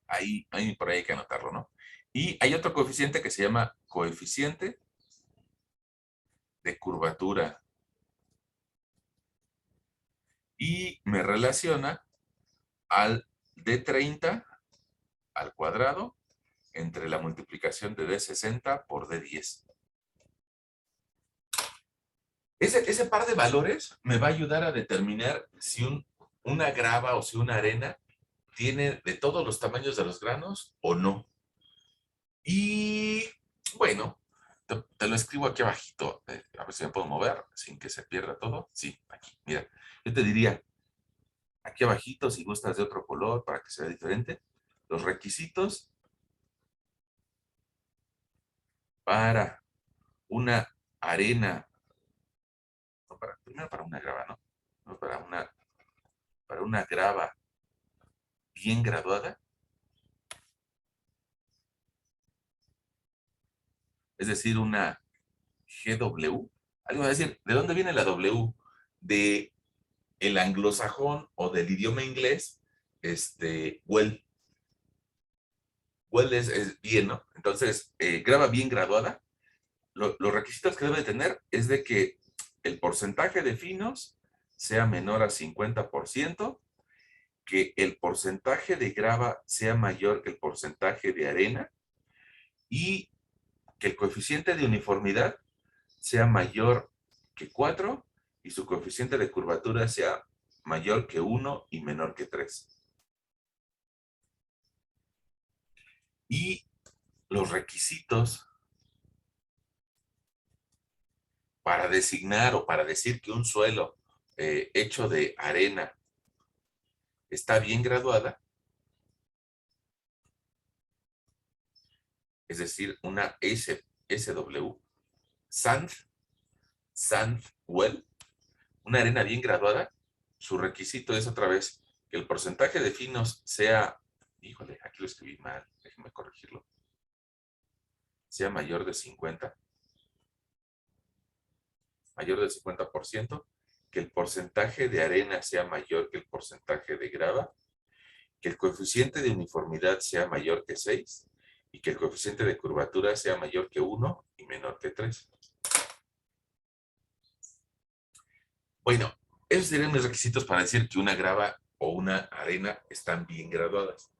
Ahí por ahí hay que anotarlo, ¿no? Y hay otro coeficiente que se llama coeficiente de curvatura. Y me relaciona al D30 al cuadrado entre la multiplicación de D60 por D10. Ese par de valores me va a ayudar a determinar si una grava o si una arena tiene de todos los tamaños de los granos o no. Y bueno, te lo escribo aquí abajito. A ver si me puedo mover sin que se pierda todo. Sí, aquí, mira. Yo te diría, aquí abajito, si gustas de otro color para que sea diferente, los requisitos para una arena, no, primero para una grava, ¿no? No, para una grava bien graduada, es decir, una GW. Alguien va a decir, ¿de dónde viene la W? De el anglosajón o del idioma inglés, well. Well es bien, ¿no? Entonces, grava bien graduada. Los requisitos que debe tener es de que el porcentaje de finos sea menor a 50%, que el porcentaje de grava sea mayor que el porcentaje de arena y que el coeficiente de uniformidad sea mayor que 4 y su coeficiente de curvatura sea mayor que 1 y menor que 3. Y los requisitos para designar o para decir que un suelo hecho de arena está bien graduada, es decir, una SW, Sandwell, una arena bien graduada, su requisito es otra vez que el porcentaje de finos sea, híjole, aquí lo escribí mal, déjenme corregirlo, sea mayor de 50, mayor del 50%, que el porcentaje de arena sea mayor que el porcentaje de grava, que el coeficiente de uniformidad sea mayor que 6 y que el coeficiente de curvatura sea mayor que 1 y menor que 3. Bueno, esos serían mis requisitos para decir que una grava o una arena están bien graduadas.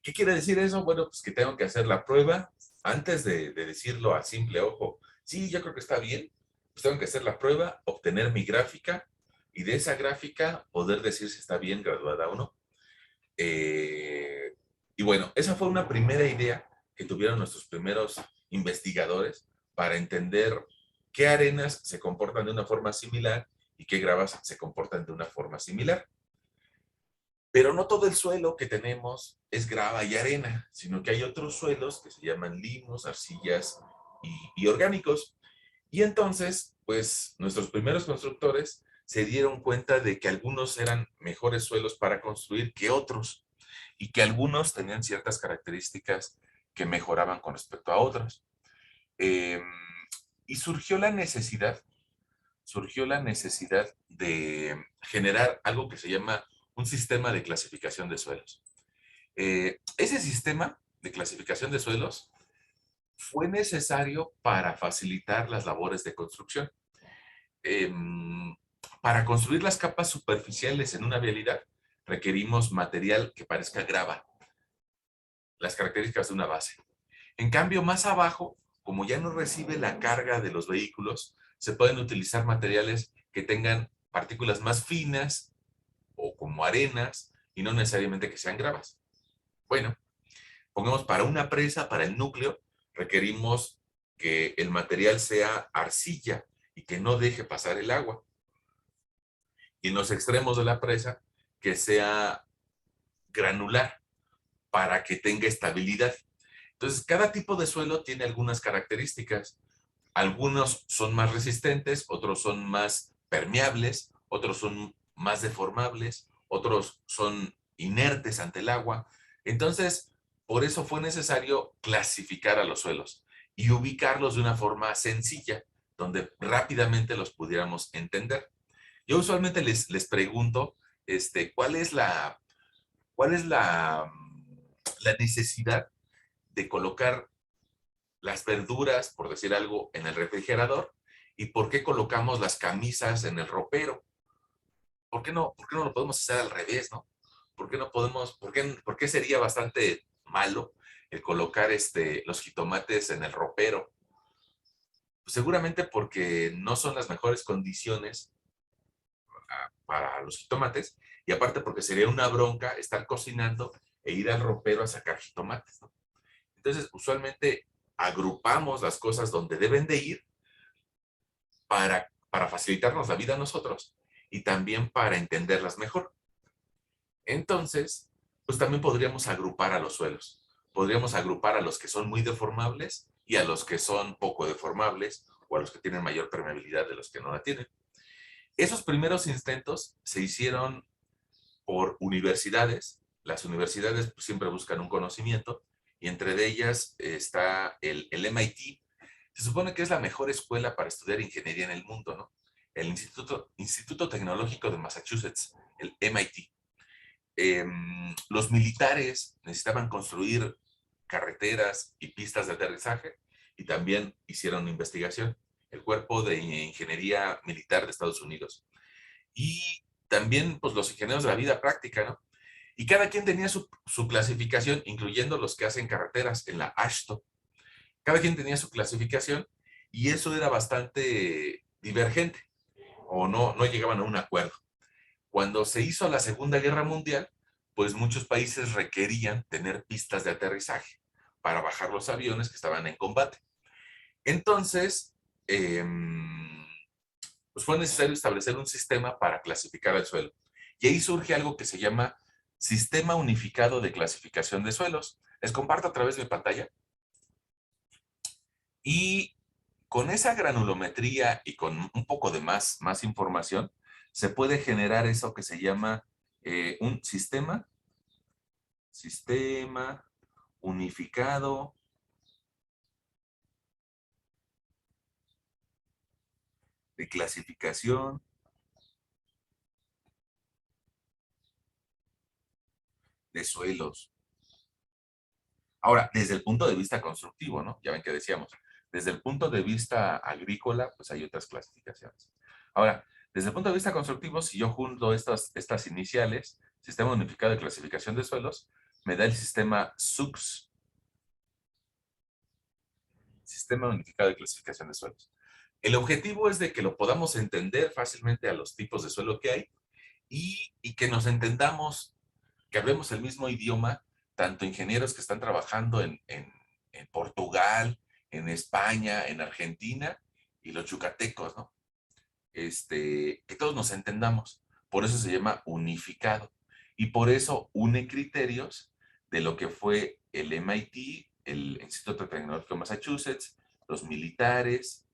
¿Qué quiere decir eso? Bueno, pues que tengo que hacer la prueba antes de decirlo a simple ojo. Sí, yo creo que está bien. Pues tengo que hacer la prueba, obtener mi gráfica y de esa gráfica poder decir si está bien graduada o no. Y bueno, esa fue una primera idea que tuvieron nuestros primeros investigadores para entender qué arenas se comportan de una forma similar y qué gravas se comportan de una forma similar. Pero no todo el suelo que tenemos es grava y arena, sino que hay otros suelos que se llaman limos, arcillas y orgánicos. Y entonces, pues, nuestros primeros constructores se dieron cuenta de que algunos eran mejores suelos para construir que otros y que algunos tenían ciertas características que mejoraban con respecto a otros. Eh, y surgió la necesidad de generar algo que se llama un sistema de clasificación de suelos. Ese sistema de clasificación de suelos fue necesario para facilitar las labores de construcción. Eh, para construir las capas superficiales en una vialidad, requerimos material que parezca grava, las características de una base. En cambio, más abajo, como ya no recibe la carga de los vehículos, se pueden utilizar materiales que tengan partículas más finas o como arenas y no necesariamente que sean gravas. Bueno, pongamos para una presa, para el núcleo, requerimos que el material sea arcilla y que no deje pasar el agua. Y en los extremos de la presa, que sea granular para que tenga estabilidad. Entonces, cada tipo de suelo tiene algunas características. Algunos son más resistentes, otros son más permeables, otros son más deformables, otros son inertes ante el agua. Entonces, por eso fue necesario clasificar a los suelos y ubicarlos de una forma sencilla, donde rápidamente los pudiéramos entender. Yo usualmente les pregunto, ¿cuál es la necesidad de colocar las verduras, por decir algo, en el refrigerador ¿Y por qué colocamos las camisas en el ropero? Por qué no lo podemos hacer al revés, no? ¿Por qué no podemos, por qué sería bastante malo el colocar los jitomates en el ropero? Pues seguramente porque no son las mejores condiciones para los jitomates, y aparte porque sería una bronca estar cocinando e ir al ropero a sacar jitomates, ¿no? Entonces, usualmente agrupamos las cosas donde deben de ir para facilitarnos la vida a nosotros y también para entenderlas mejor. Entonces, pues también podríamos agrupar a los suelos. Podríamos agrupar a los que son muy deformables y a los que son poco deformables, o a los que tienen mayor permeabilidad de los que no la tienen. Esos primeros intentos se hicieron por universidades. Las universidades pues, siempre buscan un conocimiento, y entre ellas está el MIT. Se supone que es la mejor escuela para estudiar ingeniería en el mundo, ¿no? El Instituto Tecnológico de Massachusetts, el MIT. Los militares necesitaban construir carreteras y pistas de aterrizaje, y también hicieron investigación. El Cuerpo de Ingeniería Militar de Estados Unidos. Y también, pues, los ingenieros de la vida práctica, ¿no? Y cada quien tenía su clasificación, incluyendo los que hacen carreteras en la AASHTO. Cada quien tenía su clasificación, y eso era bastante divergente, o no llegaban a un acuerdo. Cuando se hizo la Segunda Guerra Mundial, pues muchos países requerían tener pistas de aterrizaje para bajar los aviones que estaban en combate. Entonces, pues fue necesario establecer un sistema para clasificar el suelo. Y ahí surge algo que se llama Sistema Unificado de Clasificación de Suelos. Les comparto a través de mi pantalla. Y con esa granulometría y con un poco de más información, se puede generar eso que se llama un sistema unificado de clasificación de suelos. Ahora, desde el punto de vista constructivo, ¿no? Ya ven que decíamos, desde el punto de vista agrícola, pues hay otras clasificaciones. Ahora, desde el punto de vista constructivo, si yo junto estas iniciales, Sistema Unificado de Clasificación de Suelos, me da el sistema SUCS, Sistema Unificado de Clasificación de Suelos. El objetivo es de que lo podamos entender fácilmente a los tipos de suelo que hay, y que nos entendamos, que hablemos el mismo idioma, tanto ingenieros que están trabajando en Portugal, en España, en Argentina, y los yucatecos, ¿no? Que todos nos entendamos. Por eso se llama unificado. Y por eso une criterios de lo que fue el MIT, el Instituto Tecnológico de Massachusetts, los militares,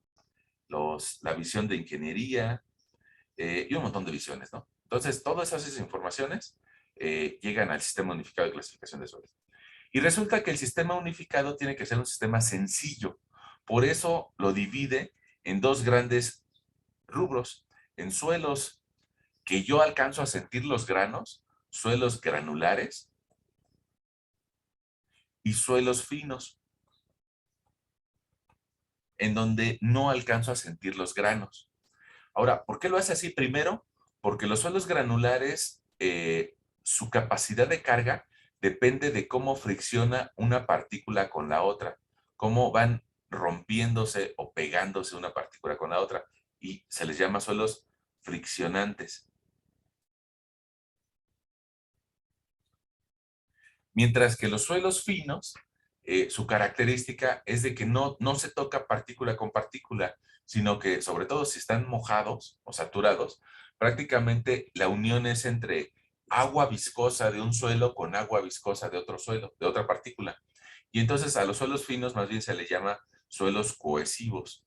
la visión de ingeniería, y un montón de visiones, ¿no? Entonces, todas esas informaciones llegan al Sistema Unificado de Clasificación de Suelos. Y resulta que el sistema unificado tiene que ser un sistema sencillo. Por eso lo divide en dos grandes rubros: en suelos que yo alcanzo a sentir los granos, suelos granulares, y suelos finos, en donde no alcanzo a sentir los granos. Ahora, ¿por qué lo hace así? Primero, porque los suelos granulares, su capacidad de carga depende de cómo fricciona una partícula con la otra, cómo van rompiéndose o pegándose una partícula con la otra, y se les llama suelos friccionantes. Mientras que los suelos finos, su característica es de que no se toca partícula con partícula, sino que, sobre todo si están mojados o saturados, prácticamente la unión es entre agua viscosa de un suelo con agua viscosa de otro suelo, de otra partícula. Y entonces a los suelos finos más bien se les llama suelos cohesivos.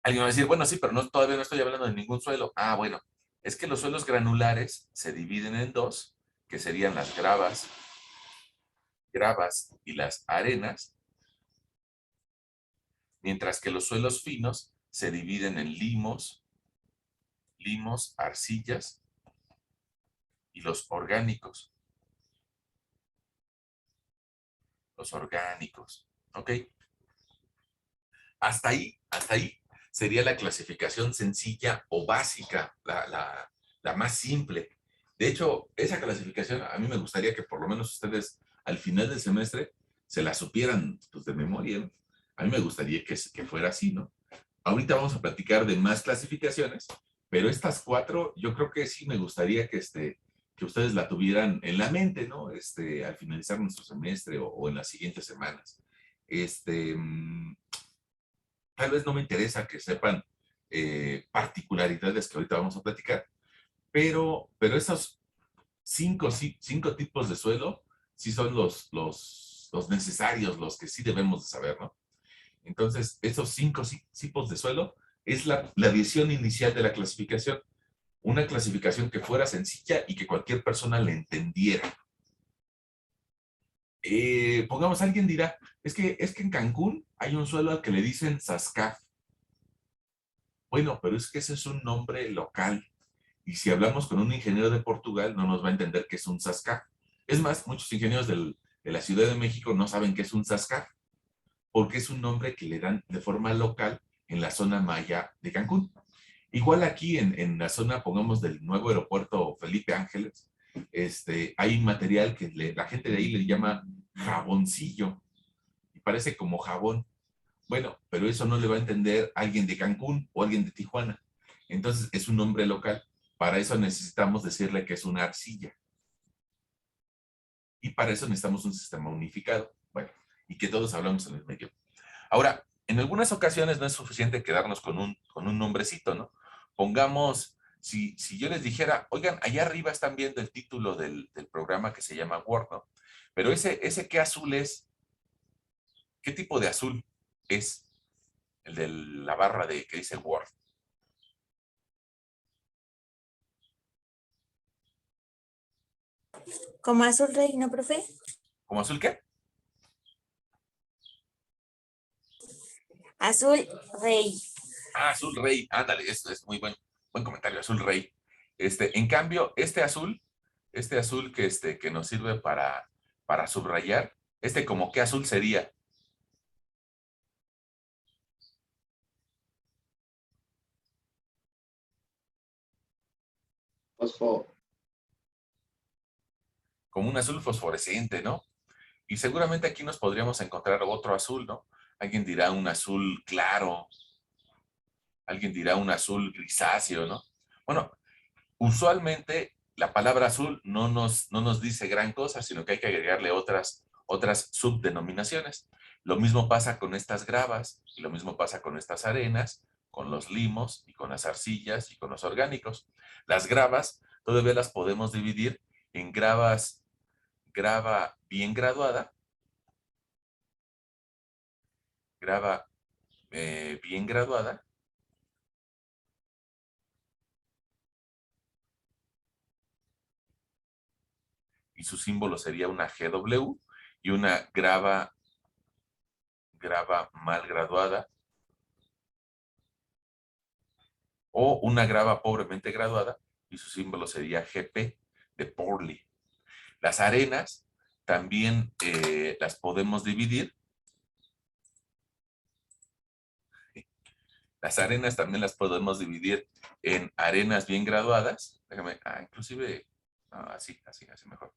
Alguien va a decir, bueno, sí, pero todavía no estoy hablando de ningún suelo. Ah, bueno, es que los suelos granulares se dividen en dos, que serían las gravas y las arenas, mientras que los suelos finos se dividen en limos, arcillas y los orgánicos. ¿Ok? hasta ahí sería la clasificación sencilla o básica, la más simple. De hecho, esa clasificación a mí me gustaría que por lo menos ustedes al final del semestre se la supieran pues, de memoria, ¿no? A mí me gustaría que fuera así, ¿no? Ahorita vamos a platicar de más clasificaciones, pero estas 4 yo creo que sí me gustaría que ustedes la tuvieran en la mente, ¿no? Al finalizar nuestro semestre o en las siguientes semanas. Este, mm, Tal vez no me interesa que sepan particularidades que ahorita vamos a platicar, pero esos 5 tipos de suelo sí son los necesarios, los que sí debemos de saber, ¿no? Entonces, esos 5 tipos de suelo es la visión inicial de la clasificación. Una clasificación que fuera sencilla y que cualquier persona le entendiera. Pongamos, alguien dirá, es que en Cancún hay un suelo al que le dicen Sascaf. Bueno, pero es que ese es un nombre local. Y si hablamos con un ingeniero de Portugal, no nos va a entender que es un Sascaf. Es más, muchos ingenieros de la Ciudad de México no saben qué es un Sascaf, porque es un nombre que le dan de forma local en la zona maya de Cancún. Igual aquí en la zona, pongamos, del nuevo aeropuerto Felipe Ángeles, hay material que la gente de ahí le llama jaboncillo, y parece como jabón. Bueno, pero eso no le va a entender alguien de Cancún o alguien de Tijuana. Entonces es un nombre local. Para eso necesitamos decirle que es una arcilla. Y para eso necesitamos un sistema unificado. Bueno, y que todos hablamos en el medio. Ahora, en algunas ocasiones no es suficiente quedarnos con un nombrecito, ¿no? Pongamos, si yo les dijera, oigan, allá arriba están viendo el título del programa que se llama Word, ¿no? Pero ese ¿qué azul es? ¿Qué tipo de azul es el de la barra de que dice Word? Como azul rey, ¿no, profe? ¿Cómo azul qué? Azul rey. Ah, azul rey, ándale, es muy buen comentario, azul rey. En cambio, este azul que nos sirve para subrayar, como qué azul sería, Fosfo, como un azul fosforescente, ¿no? Y seguramente aquí nos podríamos encontrar otro azul, ¿no? Alguien dirá un azul claro, alguien dirá un azul grisáceo, ¿no? Bueno, usualmente la palabra azul no nos dice gran cosa, sino que hay que agregarle otras subdenominaciones. Lo mismo pasa con estas gravas, y lo mismo pasa con estas arenas, con los limos, y con las arcillas, y con los orgánicos. Las gravas todavía las podemos dividir en grava bien graduada, grava bien graduada, y su símbolo sería una GW, y una grava mal graduada, o una grava pobremente graduada, y su símbolo sería GP, de poorly. Las arenas también las podemos dividir. Las arenas también las podemos dividir en arenas bien graduadas. Déjame, inclusive, así mejor.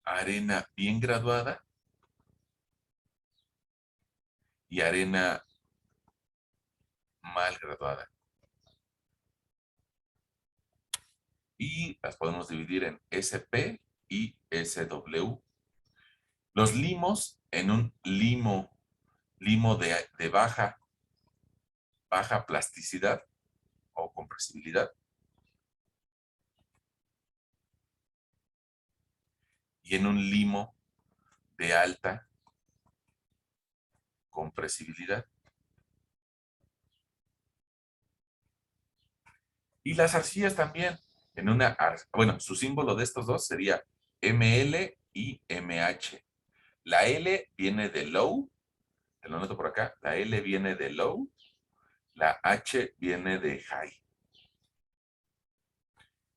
Arena bien graduada y arena mal graduada. Y las podemos dividir en SP y SW. Los limos, en un limo de baja plasticidad o compresibilidad, y en un limo de alta compresibilidad. Y las arcillas también, bueno, su símbolo de estos dos sería ML y MH. La L viene de low, te lo noto por acá, la L viene de low, la H viene de high,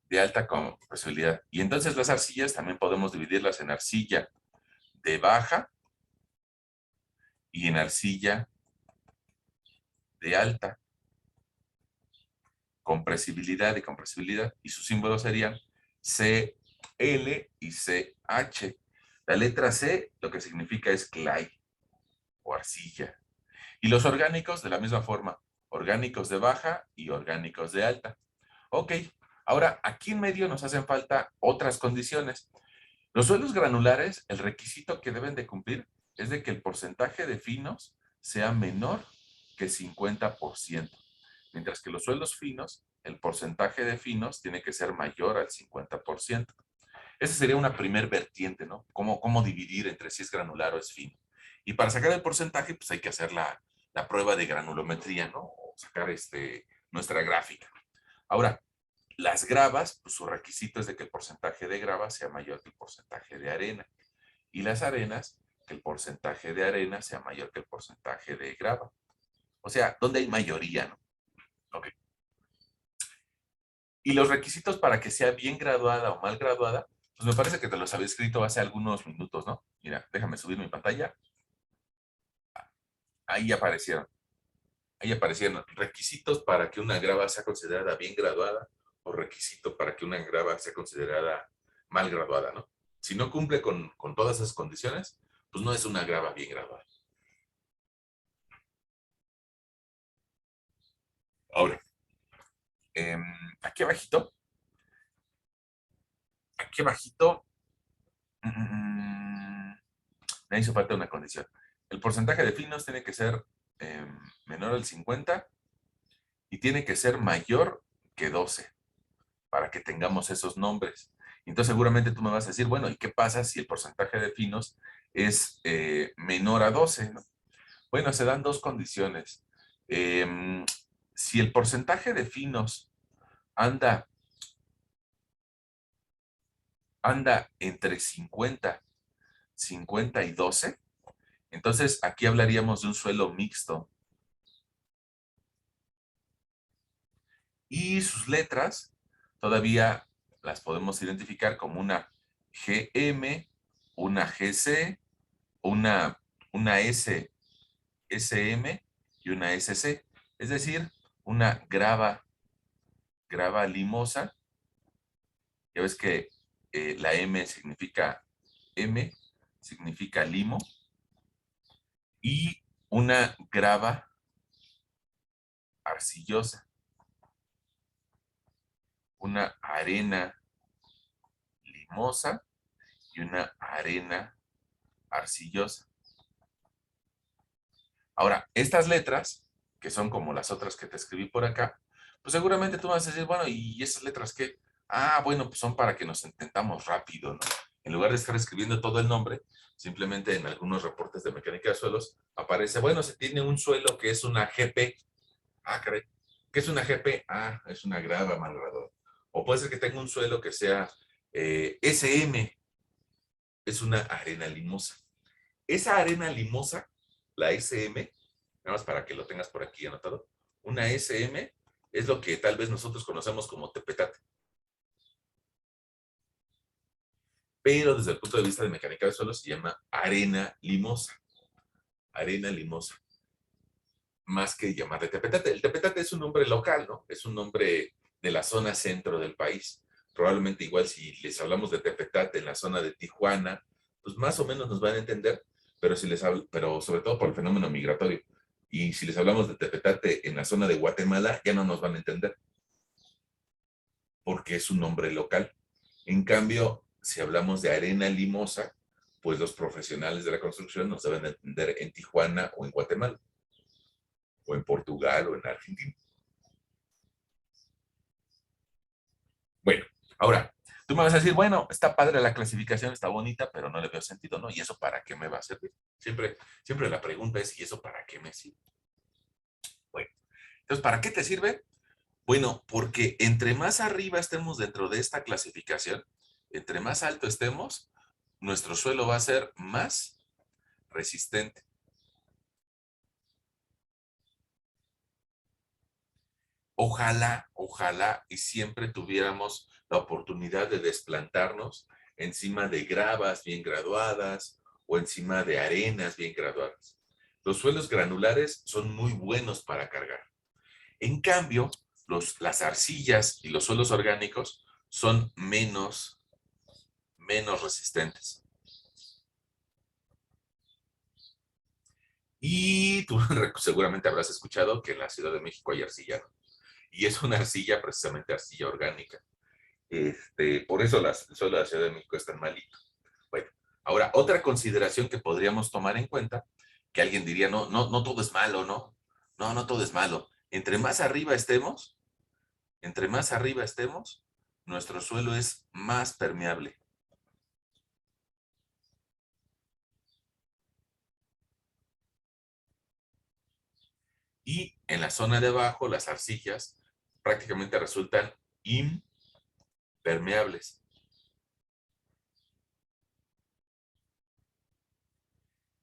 de alta compresibilidad. Y entonces las arcillas también podemos dividirlas en arcilla de baja y en arcilla de alta. Compresibilidad y compresibilidad. Y sus símbolos serían Cl y CH. La letra C lo que significa es clay o arcilla. Y los orgánicos de la misma forma. Orgánicos de baja y orgánicos de alta. Ok, ahora aquí en medio nos hacen falta otras condiciones. Los suelos granulares, el requisito que deben de cumplir es de que el porcentaje de finos sea menor que 50%, mientras que los suelos finos, el porcentaje de finos tiene que ser mayor al 50%. Esa sería una primer vertiente, ¿no? ¿Cómo dividir entre si es granular o es fino? Y para sacar el porcentaje, pues hay que hacer la prueba de granulometría, ¿no? O sacar nuestra gráfica. Ahora, las gravas, pues su requisito es de que el porcentaje de grava sea mayor que el porcentaje de arena. Y las arenas, que el porcentaje de arena sea mayor que el porcentaje de grava. O sea, donde hay mayoría, ¿no? Ok. Y los requisitos para que sea bien graduada o mal graduada, pues me parece que te los había escrito hace algunos minutos, ¿no? Mira, déjame subir mi pantalla. Ahí aparecieron. Ahí aparecieron requisitos para que una grava sea considerada bien graduada o requisito para que una grava sea considerada mal graduada, ¿no? Si no cumple con todas esas condiciones, pues no es una grava bien graduada. Ahora, aquí abajito, me hizo falta una condición. El porcentaje de finos tiene que ser menor al 50 y tiene que ser mayor que 12 para que tengamos esos nombres. Entonces seguramente tú me vas a decir, bueno, ¿y qué pasa si el porcentaje de finos es menor a 12? ¿No? Bueno, se dan dos condiciones. Si el porcentaje de finos anda entre 50 y 12, entonces aquí hablaríamos de un suelo mixto. Y sus letras todavía las podemos identificar como una GM, una GC, una SM y una SC. Es decir, una grava limosa. Ya ves que la M significa limo. Y una grava arcillosa. Una arena limosa y una arena arcillosa. Ahora, estas letras, que son como las otras que te escribí por acá, pues seguramente tú vas a decir, bueno, ¿y esas letras qué? Ah, bueno, pues son para que nos entendamos rápido, ¿no? En lugar de estar escribiendo todo el nombre, simplemente en algunos reportes de mecánica de suelos aparece, bueno, se tiene un suelo que es una GP. Ah, caray. ¿Qué es una GP? Ah, es una grava mal graduada. O puede ser que tenga un suelo que sea SM, es una arena limosa. Esa arena limosa, la SM, nada más para que lo tengas por aquí anotado, una SM es lo que tal vez nosotros conocemos como tepetate. Pero desde el punto de vista de mecánica de suelos se llama arena limosa. Arena limosa. Más que llamarle tepetate. El tepetate es un nombre local, ¿no? Es un nombre de la zona centro del país. Probablemente igual si les hablamos de tepetate en la zona de Tijuana, pues más o menos nos van a entender, pero pero sobre todo por el fenómeno migratorio. Y si les hablamos de tepetate en la zona de Guatemala, ya no nos van a entender, porque es un nombre local. En cambio, si hablamos de arena limosa, pues los profesionales de la construcción nos deben entender en Tijuana o en Guatemala, o en Portugal o en Argentina. Bueno, ahora, tú me vas a decir, bueno, está padre la clasificación, está bonita, pero no le veo sentido, ¿no? ¿Y eso para qué me va a servir? Siempre la pregunta es, ¿y eso para qué me sirve? Bueno, entonces, ¿para qué te sirve? Bueno, porque entre más arriba estemos dentro de esta clasificación, entre más alto estemos, nuestro suelo va a ser más resistente. Ojalá y siempre tuviéramos la oportunidad de desplantarnos encima de gravas bien graduadas o encima de arenas bien graduadas. Los suelos granulares son muy buenos para cargar. En cambio, las arcillas y los suelos orgánicos son menos resistentes. Y tú seguramente habrás escuchado que en la Ciudad de México hay arcilla, ¿no? Y es una arcilla, precisamente arcilla orgánica. Por eso el suelo de la Ciudad de México es tan malito. Bueno, ahora, otra consideración que podríamos tomar en cuenta, que alguien diría, no, no, no todo es malo, ¿no? No, no todo es malo. Entre más arriba estemos, nuestro suelo es más permeable. Y en la zona de abajo, las arcillas prácticamente resultan impermeables.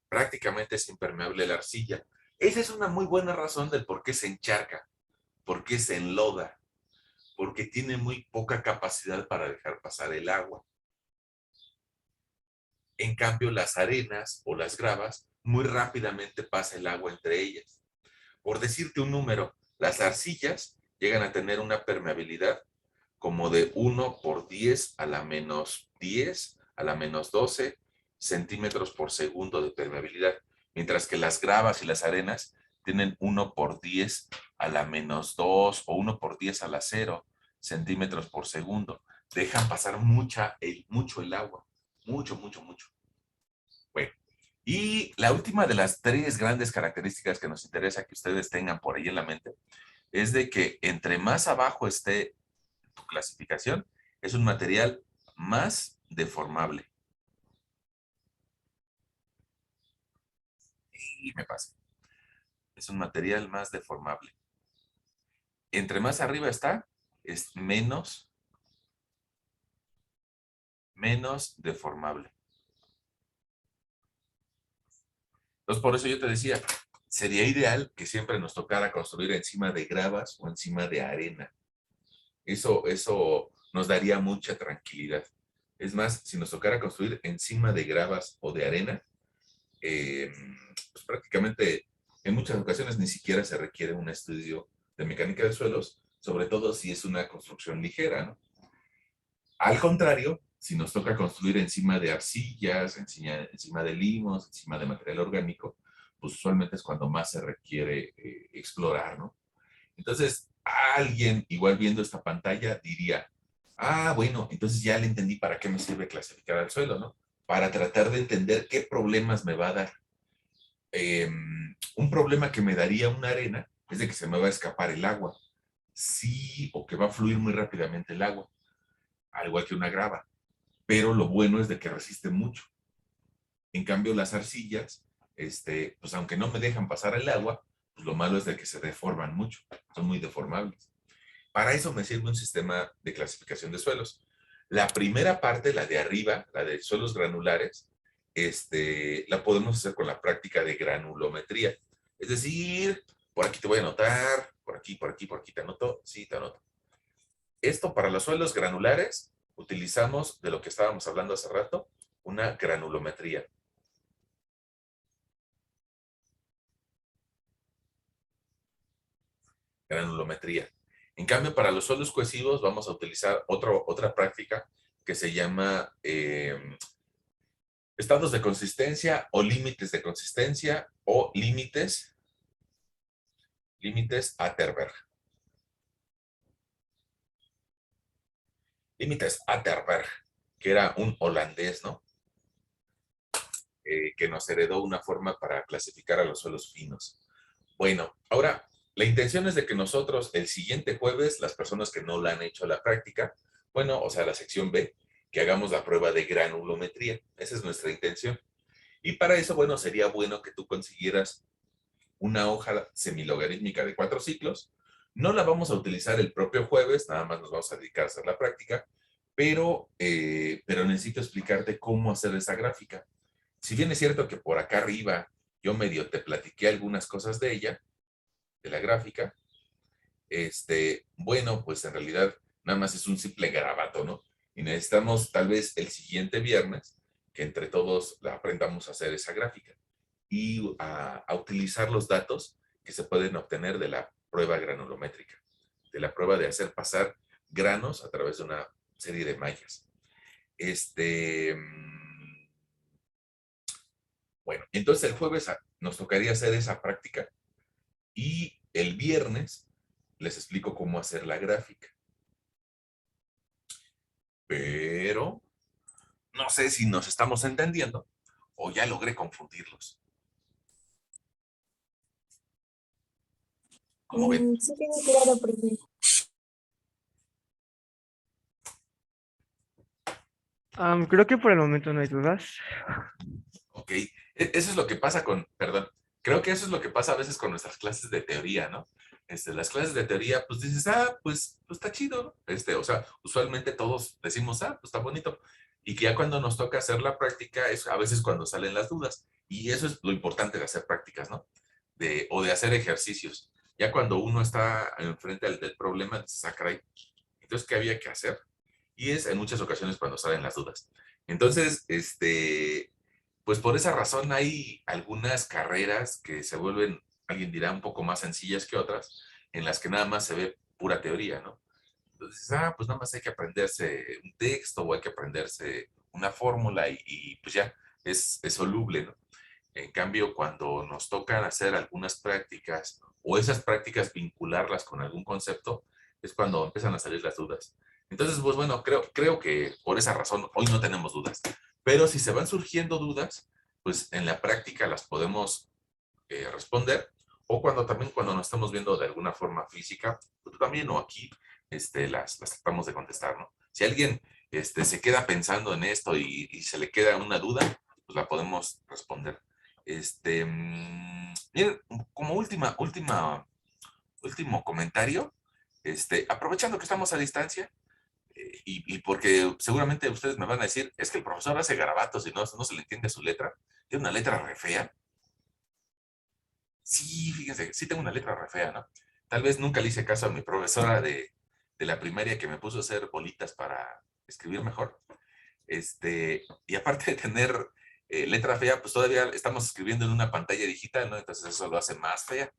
Prácticamente es impermeable la arcilla. Esa es una muy buena razón del por qué se encharca, por qué se enloda, porque tiene muy poca capacidad para dejar pasar el agua. En cambio, las arenas o las gravas, muy rápidamente pasa el agua entre ellas. Por decirte un número, las arcillas llegan a tener una permeabilidad como de 1 por 10 a la menos 10 a la menos 12 centímetros por segundo de permeabilidad, mientras que las gravas y las arenas tienen 1 por 10 a la menos 2 o 1 por 10 a la 0 centímetros por segundo. Dejan pasar mucho el agua. Mucho, mucho, mucho. Bueno, y la última de las 3 grandes características que nos interesa que ustedes tengan por ahí en la mente es de que entre más abajo esté tu clasificación, es un material más deformable. Y me pasa. Es un material más deformable. Entre más arriba está, es menos deformable. Entonces, por eso yo te decía, sería ideal que siempre nos tocara construir encima de gravas o encima de arena. Eso nos daría mucha tranquilidad. Es más, si nos tocara construir encima de gravas o de arena, pues prácticamente en muchas ocasiones ni siquiera se requiere un estudio de mecánica de suelos, sobre todo si es una construcción ligera, ¿no? Al contrario, si nos toca construir encima de arcillas, encima de limos, encima de material orgánico, pues usualmente es cuando más se requiere explorar, ¿no? Entonces, alguien, igual viendo esta pantalla, diría, bueno, entonces ya le entendí para qué me sirve clasificar al suelo, ¿no? Para tratar de entender qué problemas me va a dar. Un problema que me daría una arena es de que se me va a escapar el agua. Sí, o que va a fluir muy rápidamente el agua, al igual que una grava. Pero lo bueno es de que resiste mucho. En cambio, las arcillas, pues aunque no me dejan pasar el agua, pues lo malo es de que se deforman mucho, son muy deformables. Para eso me sirve un sistema de clasificación de suelos. La primera parte, la de arriba, la de suelos granulares, la podemos hacer con la práctica de granulometría. Es decir, por aquí te voy a anotar, por aquí te anoto, sí, te anoto. Esto para los suelos granulares, utilizamos de lo que estábamos hablando hace rato, una granulometría. Granulometría. En cambio, para los suelos cohesivos vamos a utilizar otra práctica que se llama estados de consistencia o límites de consistencia o límites Atterberg. Límites Atterberg, que era un holandés, ¿no? Que nos heredó una forma para clasificar a los suelos finos. Bueno, ahora, la intención es de que nosotros el siguiente jueves, las personas que no la han hecho la práctica, bueno, o sea, la sección B, que hagamos la prueba de granulometría. Esa es nuestra intención. Y para eso, bueno, sería bueno que tú consiguieras una hoja semilogarítmica de 4 ciclos. No la vamos a utilizar el propio jueves, nada más nos vamos a dedicar a hacer la práctica, pero necesito explicarte cómo hacer esa gráfica. Si bien es cierto que por acá arriba yo medio te platiqué algunas cosas de ella, de la gráfica, bueno, pues en realidad nada más es un simple garabato, ¿no? Y necesitamos tal vez el siguiente viernes que entre todos la aprendamos a hacer esa gráfica y a utilizar los datos que se pueden obtener de la prueba granulométrica, de la prueba de hacer pasar granos a través de una serie de mallas. Bueno, entonces el jueves nos tocaría hacer esa práctica y el viernes les explico cómo hacer la gráfica. Pero no sé si nos estamos entendiendo o ya logré confundirlos. ¿Cómo ven? Sí, quedó claro, profe. Creo que por el momento no hay dudas. Ok, eso es lo que pasa perdón, creo que eso es lo que pasa a veces con nuestras clases de teoría, ¿no? Las clases de teoría, pues dices, pues está chido, ¿no? O sea, usualmente todos decimos, pues está bonito. Y que ya cuando nos toca hacer la práctica es a veces cuando salen las dudas. Y eso es lo importante de hacer prácticas, ¿no? O de hacer ejercicios. Ya cuando uno está enfrente del problema, dices, caray, entonces, ¿qué había que hacer? Y es en muchas ocasiones cuando salen las dudas. Entonces, pues por esa razón hay algunas carreras que se vuelven, alguien dirá, un poco más sencillas que otras, en las que nada más se ve pura teoría, ¿no? Entonces, pues nada más hay que aprenderse un texto o hay que aprenderse una fórmula y pues ya, es soluble, ¿no? En cambio, cuando nos tocan hacer algunas prácticas o esas prácticas vincularlas con algún concepto, es cuando empiezan a salir las dudas. Entonces, pues bueno, creo que por esa razón hoy no tenemos dudas. Pero si se van surgiendo dudas, pues en la práctica las podemos responder, o también cuando nos estamos viendo de alguna forma física, pues también o aquí las tratamos de contestar, ¿no? Si alguien se queda pensando en esto y se le queda una duda, pues la podemos responder. Miren, como último comentario, aprovechando que estamos a distancia, y porque seguramente ustedes me van a decir, es que el profesor hace garabatos y no se le entiende su letra, tiene una letra re fea. Sí, fíjense, sí tengo una letra re fea, ¿no? Tal vez nunca le hice caso a mi profesora de la primaria que me puso a hacer bolitas para escribir mejor. Y aparte de tener letra fea, pues todavía estamos escribiendo en una pantalla digital, ¿no? Entonces eso lo hace más fea.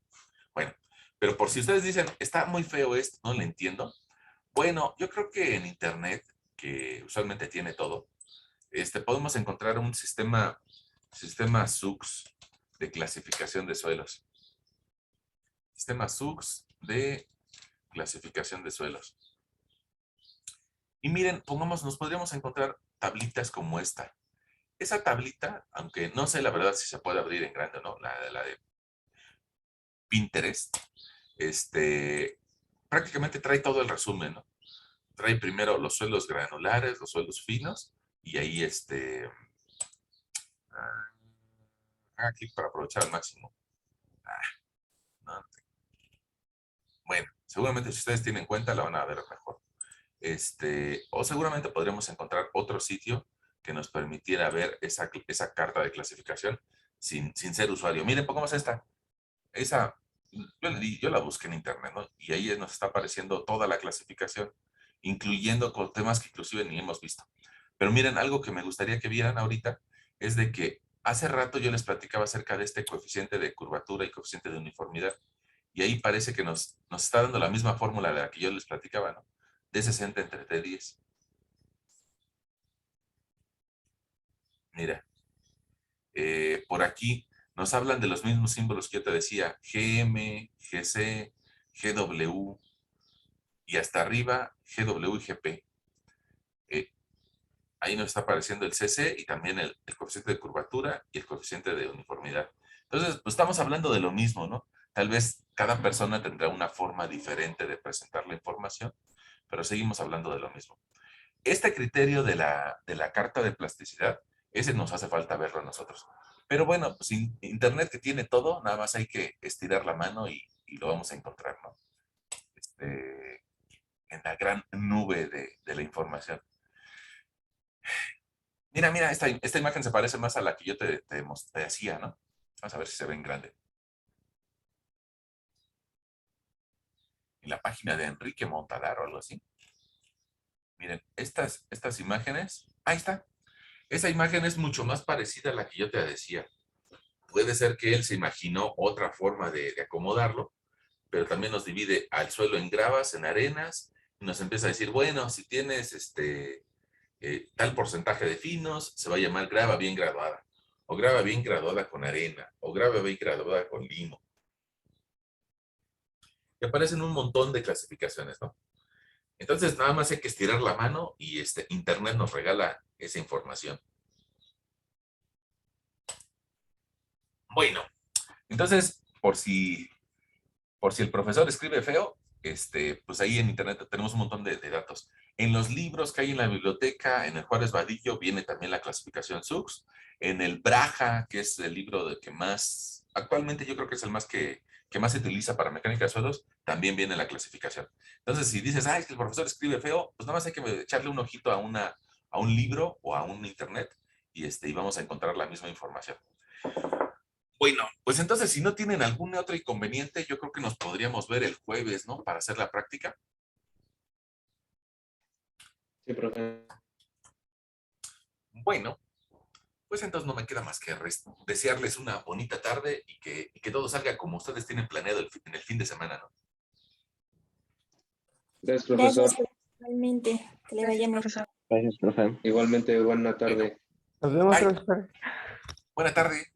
Bueno, pero por si ustedes dicen, está muy feo esto, no le entiendo. Bueno, yo creo que en internet, que usualmente tiene todo, podemos encontrar un sistema SUX de clasificación de suelos. Sistema SUX de clasificación de suelos. Y miren, nos podríamos encontrar tablitas como esta. Esa tablita, aunque no sé la verdad si se puede abrir en grande o no, la de Pinterest, prácticamente trae todo el resumen, ¿no? Trae primero los suelos granulares, los suelos finos, y ahí haga clic para aprovechar al máximo. No. Bueno, seguramente si ustedes tienen cuenta la van a ver mejor. O seguramente podremos encontrar otro sitio que nos permitiera ver esa carta de clasificación sin ser usuario. Miren, pongamos esta. Esa, yo la busqué en internet, ¿no? Y ahí nos está apareciendo toda la clasificación, incluyendo con temas que inclusive ni hemos visto. Pero miren, algo que me gustaría que vieran ahorita es de que hace rato yo les platicaba acerca de este coeficiente de curvatura y coeficiente de uniformidad. Y ahí parece que nos está dando la misma fórmula de la que yo les platicaba, ¿no? D60 entre T10. Mira, por aquí nos hablan de los mismos símbolos que yo te decía, GM, GC, GW y hasta arriba GW y GP. Ahí nos está apareciendo el CC y también el coeficiente de curvatura y el coeficiente de uniformidad. Entonces, pues estamos hablando de lo mismo, ¿no? Tal vez cada persona tendrá una forma diferente de presentar la información, pero seguimos hablando de lo mismo. Este criterio de la carta de plasticidad, ese nos hace falta verlo a nosotros. Pero bueno, pues Internet que tiene todo, nada más hay que estirar la mano y lo vamos a encontrar, ¿no? En la gran nube de la información. Mira, esta imagen se parece más a la que yo te hacía, ¿no? Vamos a ver si se ve en grande. En la página de Enrique Montalar o algo así. Miren, estas imágenes, ahí está. Esa imagen es mucho más parecida a la que yo te decía. Puede ser que él se imaginó otra forma de acomodarlo, pero también nos divide al suelo en gravas, en arenas, y nos empieza a decir, bueno, si tienes tal porcentaje de finos, se va a llamar grava bien graduada, o grava bien graduada con arena, o grava bien graduada con limo. Y aparecen un montón de clasificaciones, ¿no? Entonces, nada más hay que estirar la mano y Internet nos regala esa información. Bueno, entonces, por si el profesor escribe feo, pues ahí en Internet tenemos un montón de datos. En los libros que hay en la biblioteca, en el Juárez Vadillo, viene también la clasificación SUX. En el Braja, que es el libro que más, actualmente yo creo que es el más que más se utiliza para mecánica de suelos, también viene la clasificación. Entonces, si dices, es que el profesor escribe feo, pues nada más hay que echarle un ojito a un libro o a un Internet y vamos a encontrar la misma información. Bueno, pues entonces si no tienen algún otro inconveniente, yo creo que nos podríamos ver el jueves, ¿no? Para hacer la práctica. Sí, profe. Bueno, pues entonces no me queda más que desearles una bonita tarde y que todo salga como ustedes tienen planeado en el fin de semana, ¿no? Gracias, profesor. Gracias, igualmente. Que le vaya muy bien. Gracias, profe. Igualmente, buena tarde. Nos vemos, Bye. profesor. Buena tarde.